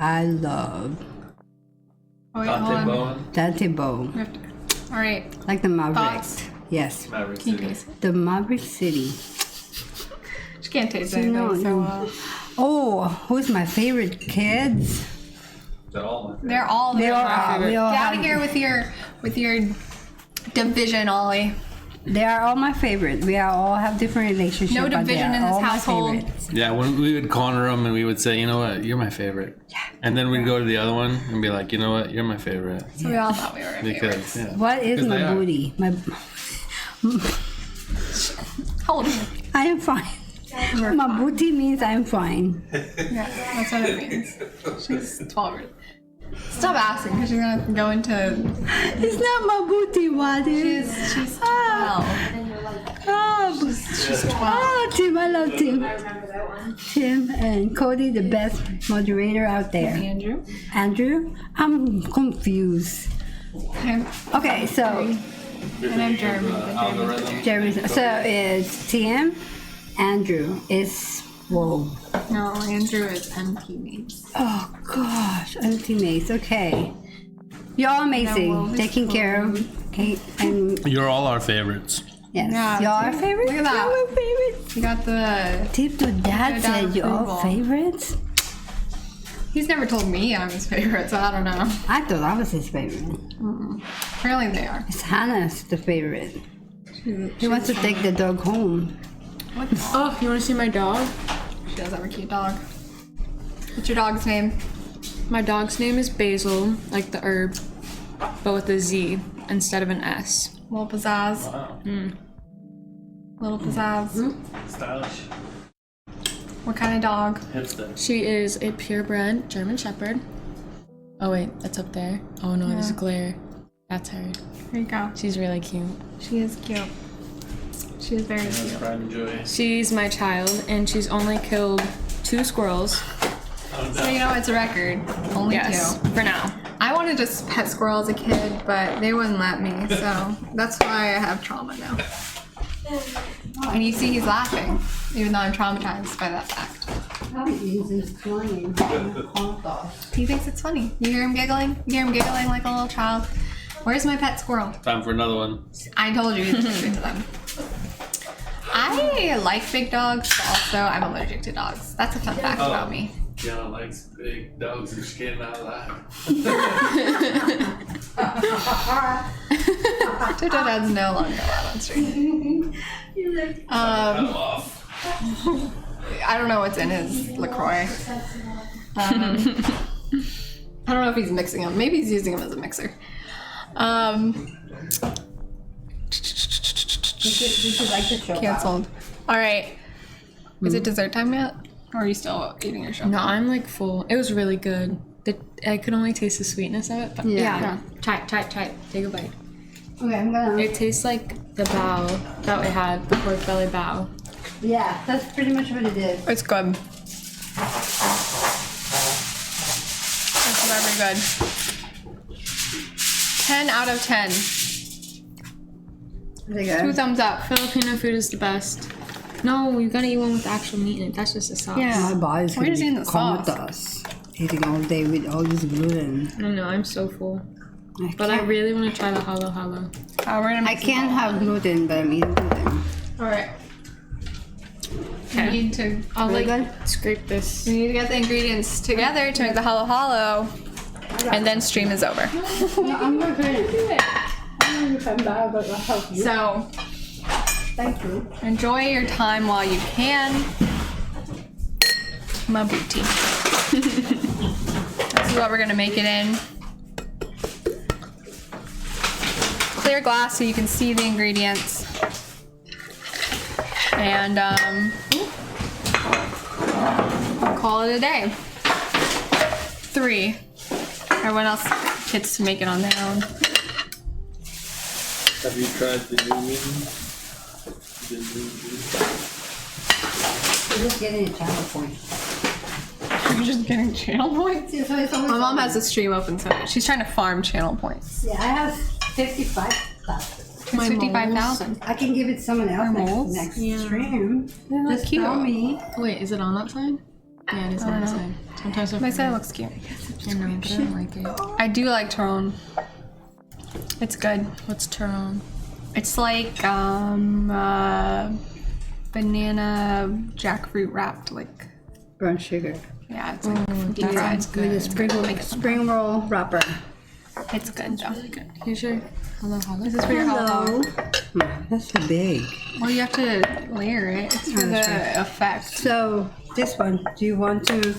I love Oh wait, hold on. Bowen. Dante Bowe. We have to- All right. Like the Mavericks. Thoughts? Yes. Maverick Can you City. taste it? The Maverick City. She can't taste No, anything so no. well. Oh, who's my favorite kids? They're all my They're all They my all are. favorite. We all Get out of have- here with your division, Ollie. They are all my favorite. We all have different relationships. No but they division are in this all my household. favorites. Yeah, when we would corner them and we would say, you know what, you're my favorite. Yeah. And then we'd go to the other one and be like, you know what, you're my favorite. So we all thought we were Because, favorites. yeah. What is 'Cause my they are. booty? How old are you? I am fine. My booty means I'm fine. Yeah, that's what it means. She's 12. Stop asking because you're gonna go into. It's not my booty, what is? She's 12. Oh, She's 12. oh, Tim, I love Tim. Tim and Cody, the best moderator out there. Andrew. Andrew, I'm confused. Okay, so And I'm Jeremy. Algorithm. Jeremy, so it's Tim, Andrew is whoa. No, Andrew is MP names. Oh gosh, I'm teammates. Okay, you're all amazing, No, well, taking care of. Okay, and You're all our favorites. yes, Yeah, y'all are see? favorites. Look at that. Y'all are favorites. You got the. Tip to dad Good said you're all approval. favorites. He's never told me I'm his favorite, so I don't know. I thought I was his favorite. Apparently they are. It's Hannah's the favorite. He wants to take the dog home. Oh, you wanna see my dog? She does have a cute dog. What's your dog's name? My dog's name is Basil, like the herb, but with a Z instead of an S. Little Pizzazz. Wow. Little Pizzazz. Stylish. What kind of dog? Hipster. She is a purebred German Shepherd. Oh wait, that's up there. Oh no, there's a glare. That's her. There you go. She's really cute. She is cute. She is very cute. Pride and joy. She's my child, and she's only killed 2 squirrels. So you know it's a record. Only Yes, 2. for now. I wanted to just pet squirrel as a kid, but they wouldn't let me, so that's why I have trauma now. And you see he's laughing, even though I'm traumatized by that fact. He thinks it's funny. You hear him giggling? You hear him giggling like a little child? Where's my pet squirrel? Time for another one. I told you he's allergic to them. I like big dogs, but also I'm allergic to dogs. That's a fun fact about me. Kiana likes big dogs and she can't not lie. Toto Dad's no longer allowed on stream. Off. I don't know what's in his LaCroix. I don't know if he's mixing them. Maybe he's using them as a mixer. Canceled. All right. Is it dessert time yet? Or are you still eating your No, show? I'm like full. It was really good. I could only taste the sweetness of it, but yeah. Try it. Take a bite. Okay, I'm gonna. It tastes like the bao that we had, the pork belly bao. Yeah, that's pretty much what it is. It's good. It's very good. 10 out of 10. Is it 2 good? thumbs up. Filipino food is the best. No, you gotta eat one with actual meat in it. That's just a sauce. Yeah. My body's We're gonna just be eating the sauce. comatose eating all day with all this gluten. I know, I'm so full. But I really want to try the halo halo. We're gonna I can't have gluten, but I'm eating gluten. All right. Okay. We need to. I'll Really like good? scrape this. We need to get the ingredients together to make the halo halo, and then stream is over. No, I'm not doing it. I don't know if I'm bad, but I'll help you. So Thank you. enjoy your time while you can. My booty. This is what we're gonna make it in. Clear glass so you can see the ingredients. And we'll call it a day. 3. Everyone else gets to make it on their own. Have you tried the new mini? We're just getting a channel point. You're just getting channel points? Yeah, so it's always My mom has a stream open, so she's trying to farm channel points. Yeah, I have 55,000. It's 55,000. I can give it to someone else moles? next Yeah. stream. Yeah, that's Just cute. tell me. Wait, is it on that side? Yeah, it is on that side. Sometimes I My side forget. looks cute. I know, but I don't like it. I do like Tyrone. It's good. What's Tyrone? It's like banana jackfruit wrapped, like, Brown sugar. yeah, it's like deep that fried. sounds With a spring roll wrapper. It's good though. Good. Here's your halo halo. This is for your halo. That's so big. Well, you have to layer it. It's for that's the effect. So this one, do you want to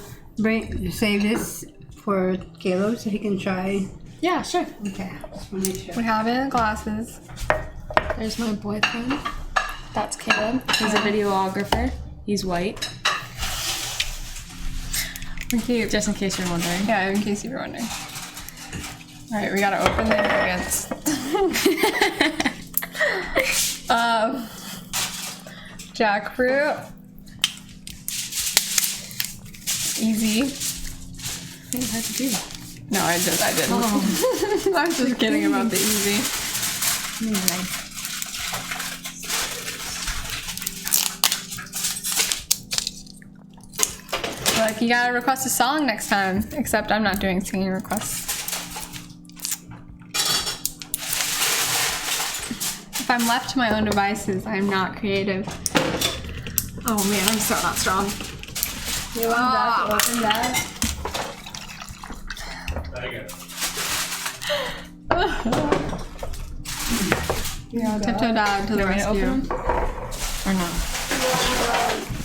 save this for Caleb so he can try? Yeah, sure. Okay, just want to make sure. We have it in glasses. There's my boyfriend. That's Caleb. He's a videographer. He's white. Cute. Just in case you're wondering. Yeah, in case you were wondering. All right, we gotta open the ingredients. Jackfruit. Easy. It's hard to do. No, I didn't. I'm just kidding about the easy. Like, you gotta request a song next time. Except I'm not doing singing requests. If I'm left to my own devices, I'm not creative. Oh man, I'm so not strong. You want that to open that? Tiptoe Dad to the rescue. Or no?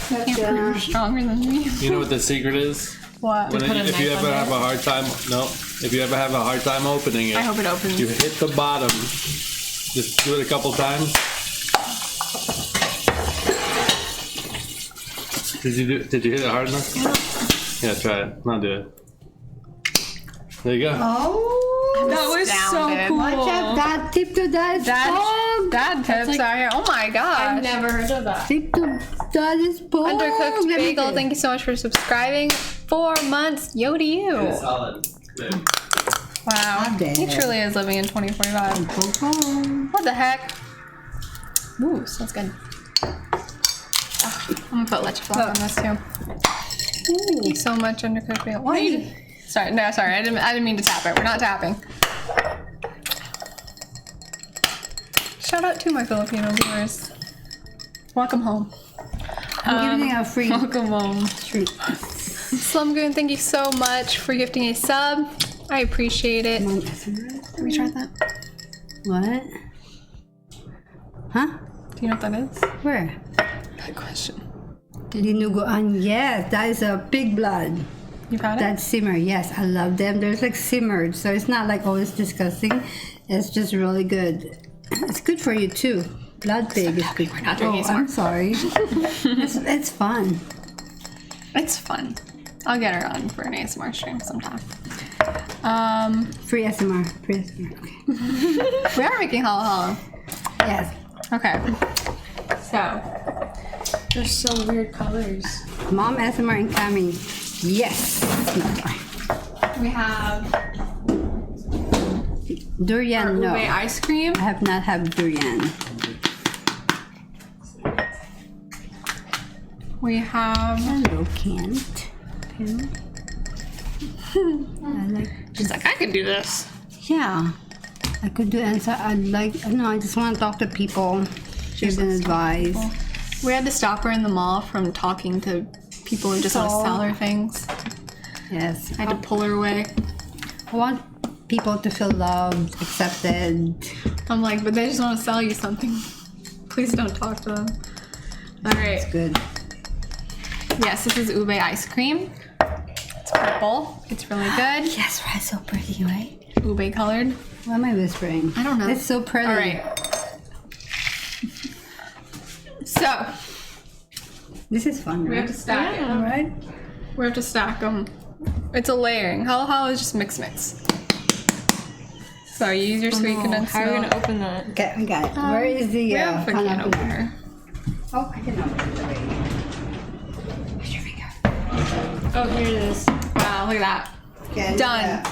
Can't prove you're stronger than me. You know what the secret is? What? When put a if you knife ever under have a hard time, if you ever have a hard time opening it, I hope it opens. you hit the bottom. Just do it a couple times. Did you hit it hard enough? Yeah, try it. Now do it. There you go. Oh, That was astounded. so cool. watch out! That tip to that Dad tips like- out here. Oh my gosh. I've never heard of that. Tip to that is bomb. Undercooked Bagel, thank you so much for subscribing. 4 months. Yo to you. Solid. Good. Wow. God damn. He truly is living in 2045. What the heck? Ooh, smells good. Ah, I'm gonna put leche flour on this too. Thank you so much, Undercooked Bagel. Why? Sorry, no, sorry. I didn't mean to tap it. We're not tapping. Shout out to my Filipino viewers. Welcome home. I'm giving a free Welcome home. treat. Slumgoon, thank you so much for gifting a sub. I appreciate it. Have we tried that? What? Huh? Do you know what that is? Where? Good question. Dinuguan. Yes, that is a pig blood. You've had it? That simmer. Yes, I love them. They're like simmered, so it's not like always disgusting. It's just really good. It's good for you too. Blood pig is good. We're not doing Oh, ASMR. I'm sorry. it's fun. It's fun. I'll get her on for an ASMR stream sometime. Free SMR. Free SMR. Okay. We are making halo halo. Yes. Okay. So, There's so weird colors. Mom SMR incoming. Yes. No, sorry. we have Durian. No. ube ice cream. I have not had durian. We have Hello, Kent. I like. She's like, I can do this. Yeah, I could do it. And so I just want to talk to people, give them advice. We had to stop her in the mall from talking to people who just want to sell her things. Yes, I had to pull her away. I want people to feel loved, accepted. I'm like, but they just want to sell you something. Please don't talk to them. All right. It's good. Yes, this is ube ice cream. It's purple. It's really good. Yes, right. So pretty, right? Ube colored. What am I whispering? I don't know. It's so pretty. All right. So This is fun, right? we have to stack it. All right. We have to stack them. It's a layering. Halo is just mix. So you use your sweet condensed How are we milk. gonna open that? Okay, I got it. Where is the We have a can pineapple? opener. Oh, I can open it already. Where's your finger? Oh, here it is. Wow, look at that. Okay, Done.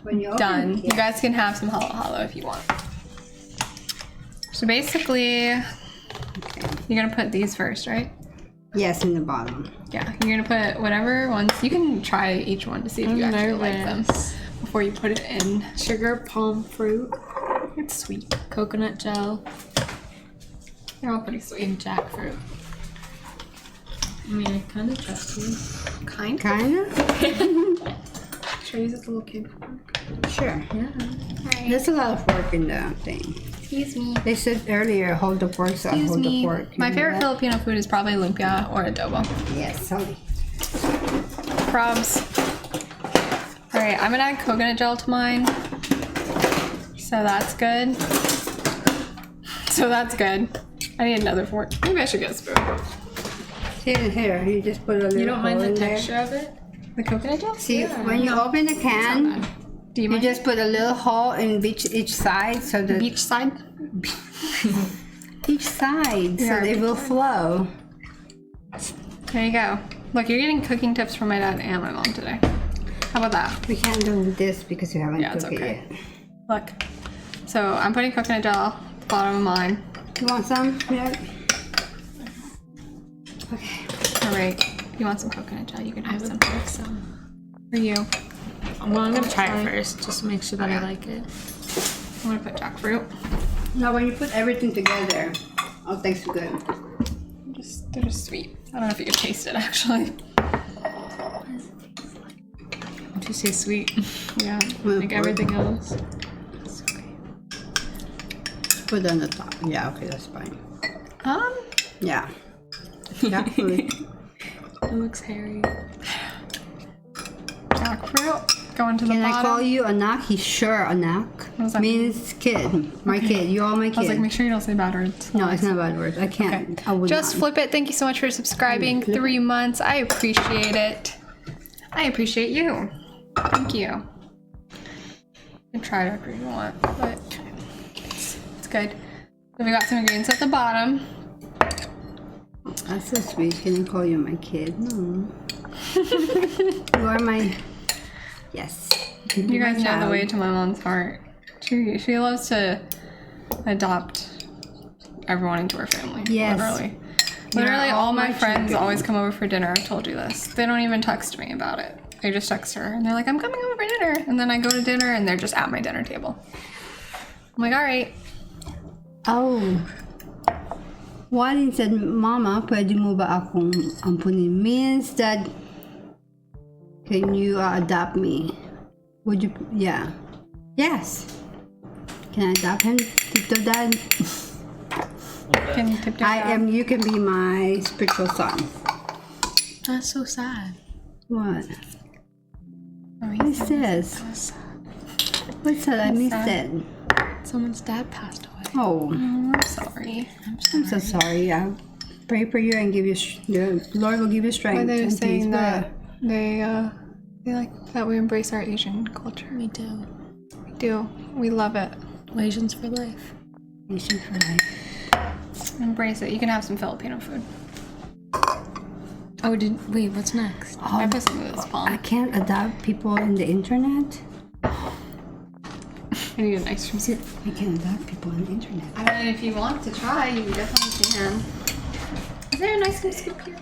When you open Done. it, You guys can have some halo if you want. So basically, you're gonna put these first, right? Yes, in the bottom. Yeah, you're gonna put whatever ones. You can try each one to see if you I'm actually like them nervous. before you put it in. Sugar, palm fruit, It's sweet. coconut gel, They're all pretty sweet. and jackfruit. I mean, I kind of trust you. Kind. Kinda? Should I use this little kid? Sure. Yeah. Alright. There's a lot of work in the thing. Excuse me. They said earlier, hold the fork, so I Excuse hold me. the fork. My You know favorite that? Filipino food is probably lumpia or adobo. Yes, sorry. Probs. Alright, I'm gonna add coconut gel to mine. So that's good. I need another fork. Maybe I should get a spoon. Here, you just put a little You don't mind hole the in there. texture of it? The coconut gel? See, when you open the can, Do you you mind? just put a little hole in each side, so that Beach side? each side, so Yeah. it will flow. There you go. Look, you're getting cooking tips from my dad and my mom today. How about that? We can't do this because you haven't Yeah, it's cooked okay. it yet. Look. So I'm putting coconut gel at the bottom of mine. You want some? Yeah. Okay. Alright. You want some coconut gel? You can I have would some. like some. For you. Well, I'm gonna try it first, just to make sure that I like it. I'm gonna put jackfruit. Now, when you put everything together, all tastes good. They're just sweet. I don't know if you can taste it actually. Would you say sweet? Yeah. Like everything else? Put it on the top. Yeah, okay, that's fine. Yeah. Jackfruit. It looks hairy. Jackfruit. Going to the Can bottom. I call you Anak? He's sure Anak. What does that Means kid. My kid. You are my I was like, kid. make sure you don't say bad words. No, it's not bad words. I can't. I would Just not. flip it. Thank you so much for subscribing. 3 months. I appreciate it. I appreciate you. Thank you. You can try it after you want, but it's good. So we got some ingredients at the bottom. That's so sweet. Can I call you my kid? No. You are my. Yes. You guys know the way to my mom's heart. She loves to adopt everyone into her family. Yes. Literally. You're Literally, all all my my friends children. always come over for dinner. I've told you this. They don't even text me about it. They just text her and they're like, I'm coming over for dinner. And then I go to dinner and they're just at my dinner table. I'm like, all right. Oh. Walin said, Mama, pwede mo ba akong ampunin? Means that, can you adopt me? Would you, yeah. Yes. Can I adopt him, Tito Dad? Can you tip your I dad? am, you can be my spiritual son. That's so sad. What? Oh, What's this? What's that? I missed sad. it. Someone's dad passed away. Oh, I'm sorry. I'm so sorry. I pray for you and give you, the Lord will give you strength. But they were and saying peace. that they like that we embrace our Asian culture. Me too. We do. We love it. Asians for life. Nation for life. Embrace it. You can have some Filipino food. Oh, wait, what's next? I put some of this I palm. can't adopt people in the internet. I need an ice cream scoop. I can't adopt people on the internet. I mean, if you want to try, you definitely can. Is there an ice cream scoop here?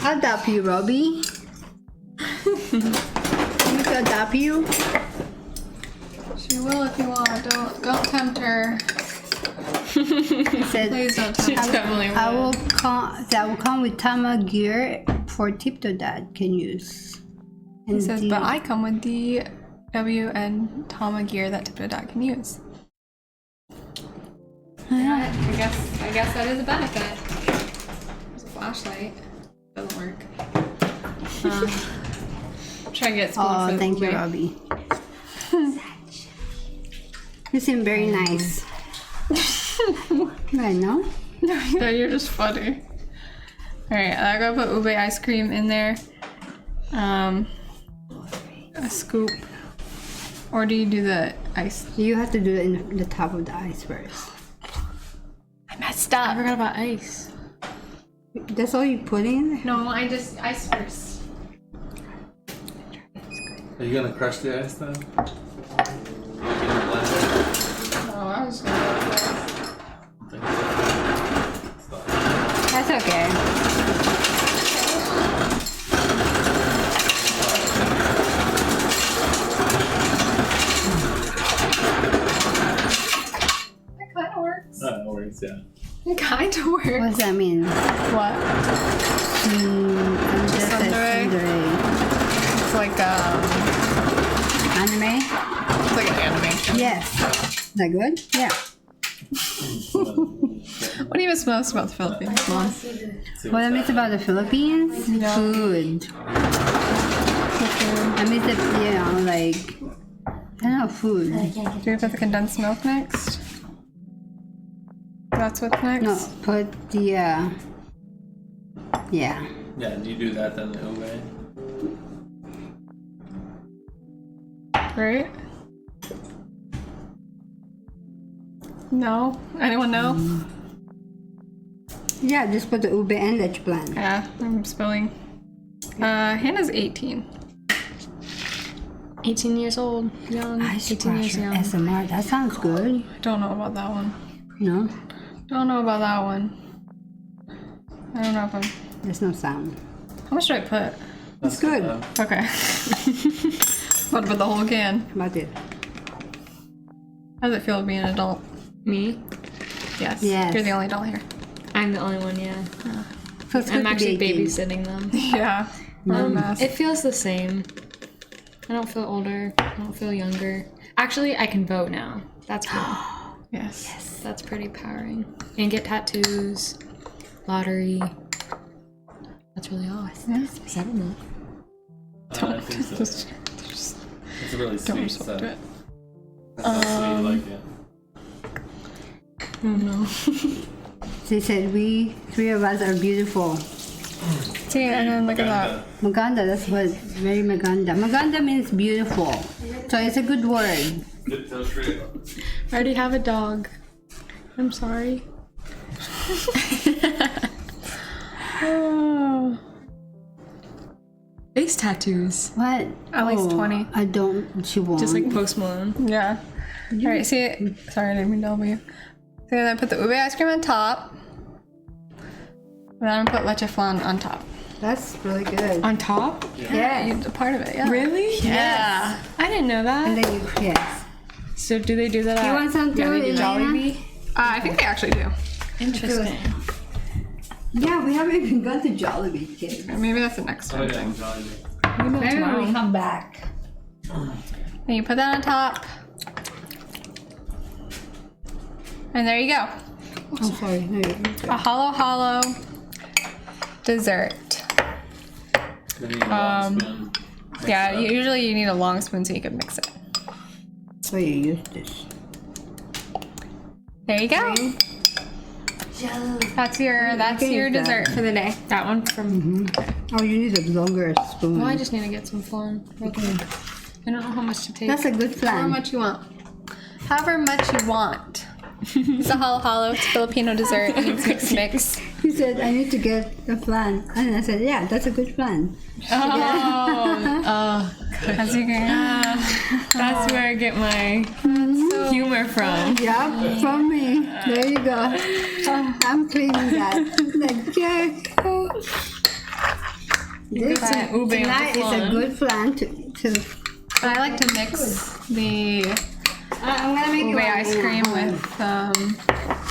I'll adopt you, Robbie. Want me to adopt you? She will if you want. Don't tempt her. He said, Please don't tempt her. Definitely I will come with Tama gear for Tipto Dad can use. He says, but I come with the W and Tama gear that Tiptodad can use. Yeah, I guess that is a benefit. There's a flashlight. Doesn't work. Try and get spoon for the thank you, ube. Robbie. You seem very nice. I know. Yeah, you're just funny. Alright, I gotta put ube ice cream in there. A scoop. Or do you do the ice? You have to do it in the top of the ice first. I messed up. I forgot about ice. That's all you put in? No, I just ice first. Are you gonna crush the ice then? Oh, I was gonna That's okay. That kind of works. No worries, yeah. It kind of works. What does that mean? What? I'm just a Tsundere? tsundere. It's like Anime? it's like an animation. Yes. Is that good? Yeah. What do you miss most about the Philippines, Mom? What I miss about the Philippines? Food. I miss the, like, I don't know, food. Do we put the condensed milk next? That's what's next? No, put the, yeah. Yeah, do you do that then the ube? Right? No? Anyone know? Yeah, just put the ube and the plant. Yeah, I'm spilling. Hannah's 18. 18 years old. Young. Ice 18 years crusher young. SMR. That sounds good. Don't know about that one. No? Don't know about that one. I don't know if I'm... There's no sound. How much do I put? It's good. Okay. What about the whole can? About it. How does it feel to be an adult? Me? Yes. Yes. You're the only adult here. I'm the only one, yeah. Feels good I'm to actually be 18. babysitting them. Yeah. What a mess. It feels the same. I don't feel older. I don't feel younger. Actually, I can vote now. That's good. Yes. That's pretty powering. And get tattoos. Lottery. That's really all. Is that enough? I think so. Just It's really don't sweet respond stuff. to it. That's how sweet you like it. Oh no. She said, we three of us are beautiful. See, and then look at that. Maganda, that's what, very maganda. Maganda means beautiful. So it's a good word. Good toast for you. I already have a dog. I'm sorry. Oh. Face tattoos. What? At least 20. I don't, she won't. Just like Post Malone. Yeah. Alright, see, sorry, I didn't mean to elbow you. So then I put the ube ice cream on top. And then I'm gonna put leche flan on top. That's really good. On top? Yeah, you a part of it, yeah. Really? Yeah. I didn't know And that. then you, yes. So do they do that You at want some too, Elena? Jollibee? I think they actually do. Interesting. Yeah, we haven't even gone to Jollibee, kids. Or maybe that's the next Oh, one yeah, thing. Jollibee. Maybe when we come back. Then you put that on top. And there you go. I'm sorry. No, A hollow dessert. Then you need a long spoon. Mix Yeah, it up. usually you need a long spoon so you can mix it. so you use this. There you go. That's your use that. dessert for the day. That one from. Oh, you need a longer spoon. Well, I just need to get some flan. Real quick. I don't know how much to take. That's a good However plan. much you want. However much you want. It's a hollow. It's Filipino dessert. It's mix. He said, I need to get a plan. And I said, yeah, that's a good plan. As you can. That's where I get my humor from. Yeah, from me. There you go. I'm cleaning that. Like, yeah. This some ube on tonight the is a flan. good flan to I like to mix the I'm gonna make ube you ice one. cream with I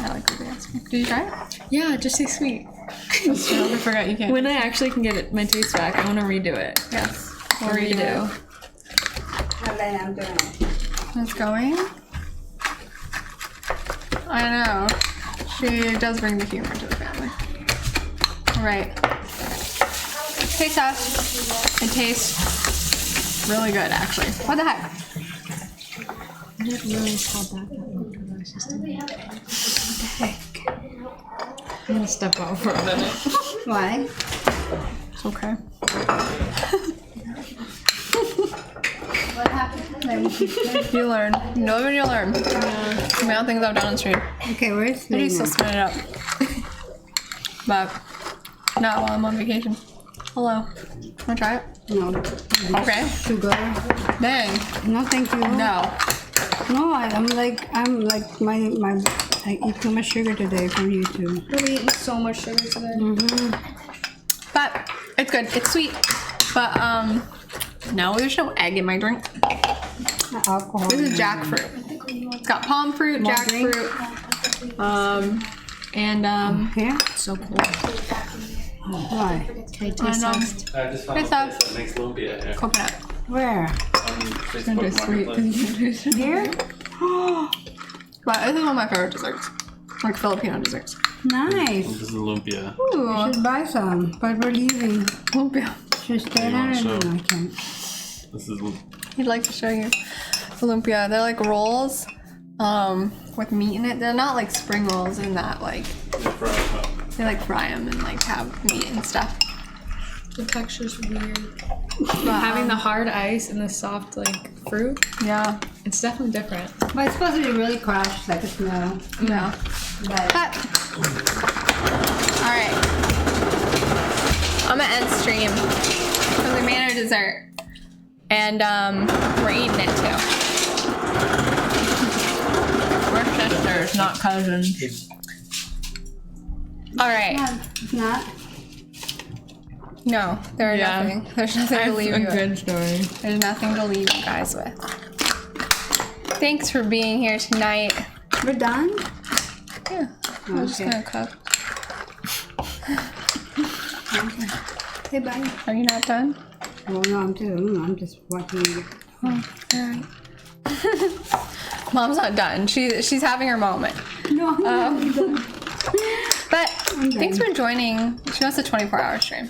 like ube ice cream. Did you try it? Yeah, just say sweet. I forgot you can't. When I actually can get my taste back, I want to redo it. Yes. We'll redo. And then I'm doing it. It's going. I know. She does bring the humor to the family. All right. Taste test. It tastes really good, actually. What the heck? I didn't really call back that one because I was just in I'm gonna step out for a minute. Why? It's okay. What happened? You learn. You know when you learn. The amount of things I've done on stream. Okay, where's I do still Lena? spin it up. But not while I'm on vacation. Hello. Wanna try it? No. Okay. Sugar. Dang. No, thank you. No. No, I'm like my I eat too much sugar today for you too. We eating so much sugar today. Mm-hmm. But it's good. It's sweet. But no, there's no egg in my drink. Alcohol. This is jackfruit. It's got palm fruit, More drink? jackfruit, and Here? So cool. Why? Okay, And, taste test. I just found Hey, a Seth. place that makes lumpia here. coconut. Where? On Facebook Marketplace. Here? But this is one of my favorite desserts, like Filipino desserts. Nice. This is lumpia. We Ooh, should buy some, but we're leaving. lumpia. Should stay You there. wanna show? No, I can't. This is He'd like to show you the lumpia. They're like rolls, with meat in it. They're not like spring rolls in that like they like fry them and like have meat and stuff. The texture's weird. But, Having the hard ice and the soft like fruit, yeah, it's definitely different. But it's supposed to be really crushed, like a snow. yeah. But But, all right, I'm gonna end stream because we made our dessert, and we're eating it too. We're sisters, not cousins. All right. it's not. No, there are Yeah. nothing. There's nothing to leave a you with. good story. There's nothing to leave you guys with. Thanks for being here tonight. We're done? Yeah, I'm just Okay. gonna cook. Okay, bye. Are you not done? Well, no, I'm just watching it. Oh, all right. Mom's not done. She's having her moment. No, I'm done. But done. thanks for joining. She wants a 24-hour stream.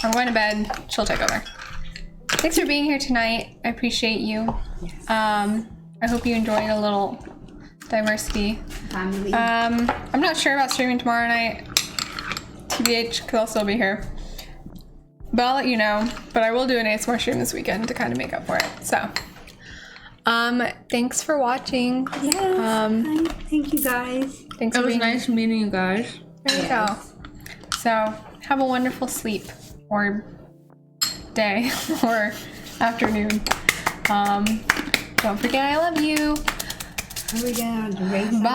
I'm going to bed. She'll take over. Thanks for being here tonight. I appreciate you. I hope you enjoyed a little diversity. Family. I'm not sure about streaming tomorrow night. TBH, because I'll still be here. But I'll let you know. But I will do an ASMR stream this weekend to kind of make up for it. So, thanks for watching. Yes. Thank you guys. Thanks It for was being nice meeting you guys. There you go. So, have a wonderful sleep or day or afternoon. Don't forget I love you. Are we gonna raise someone? Bye.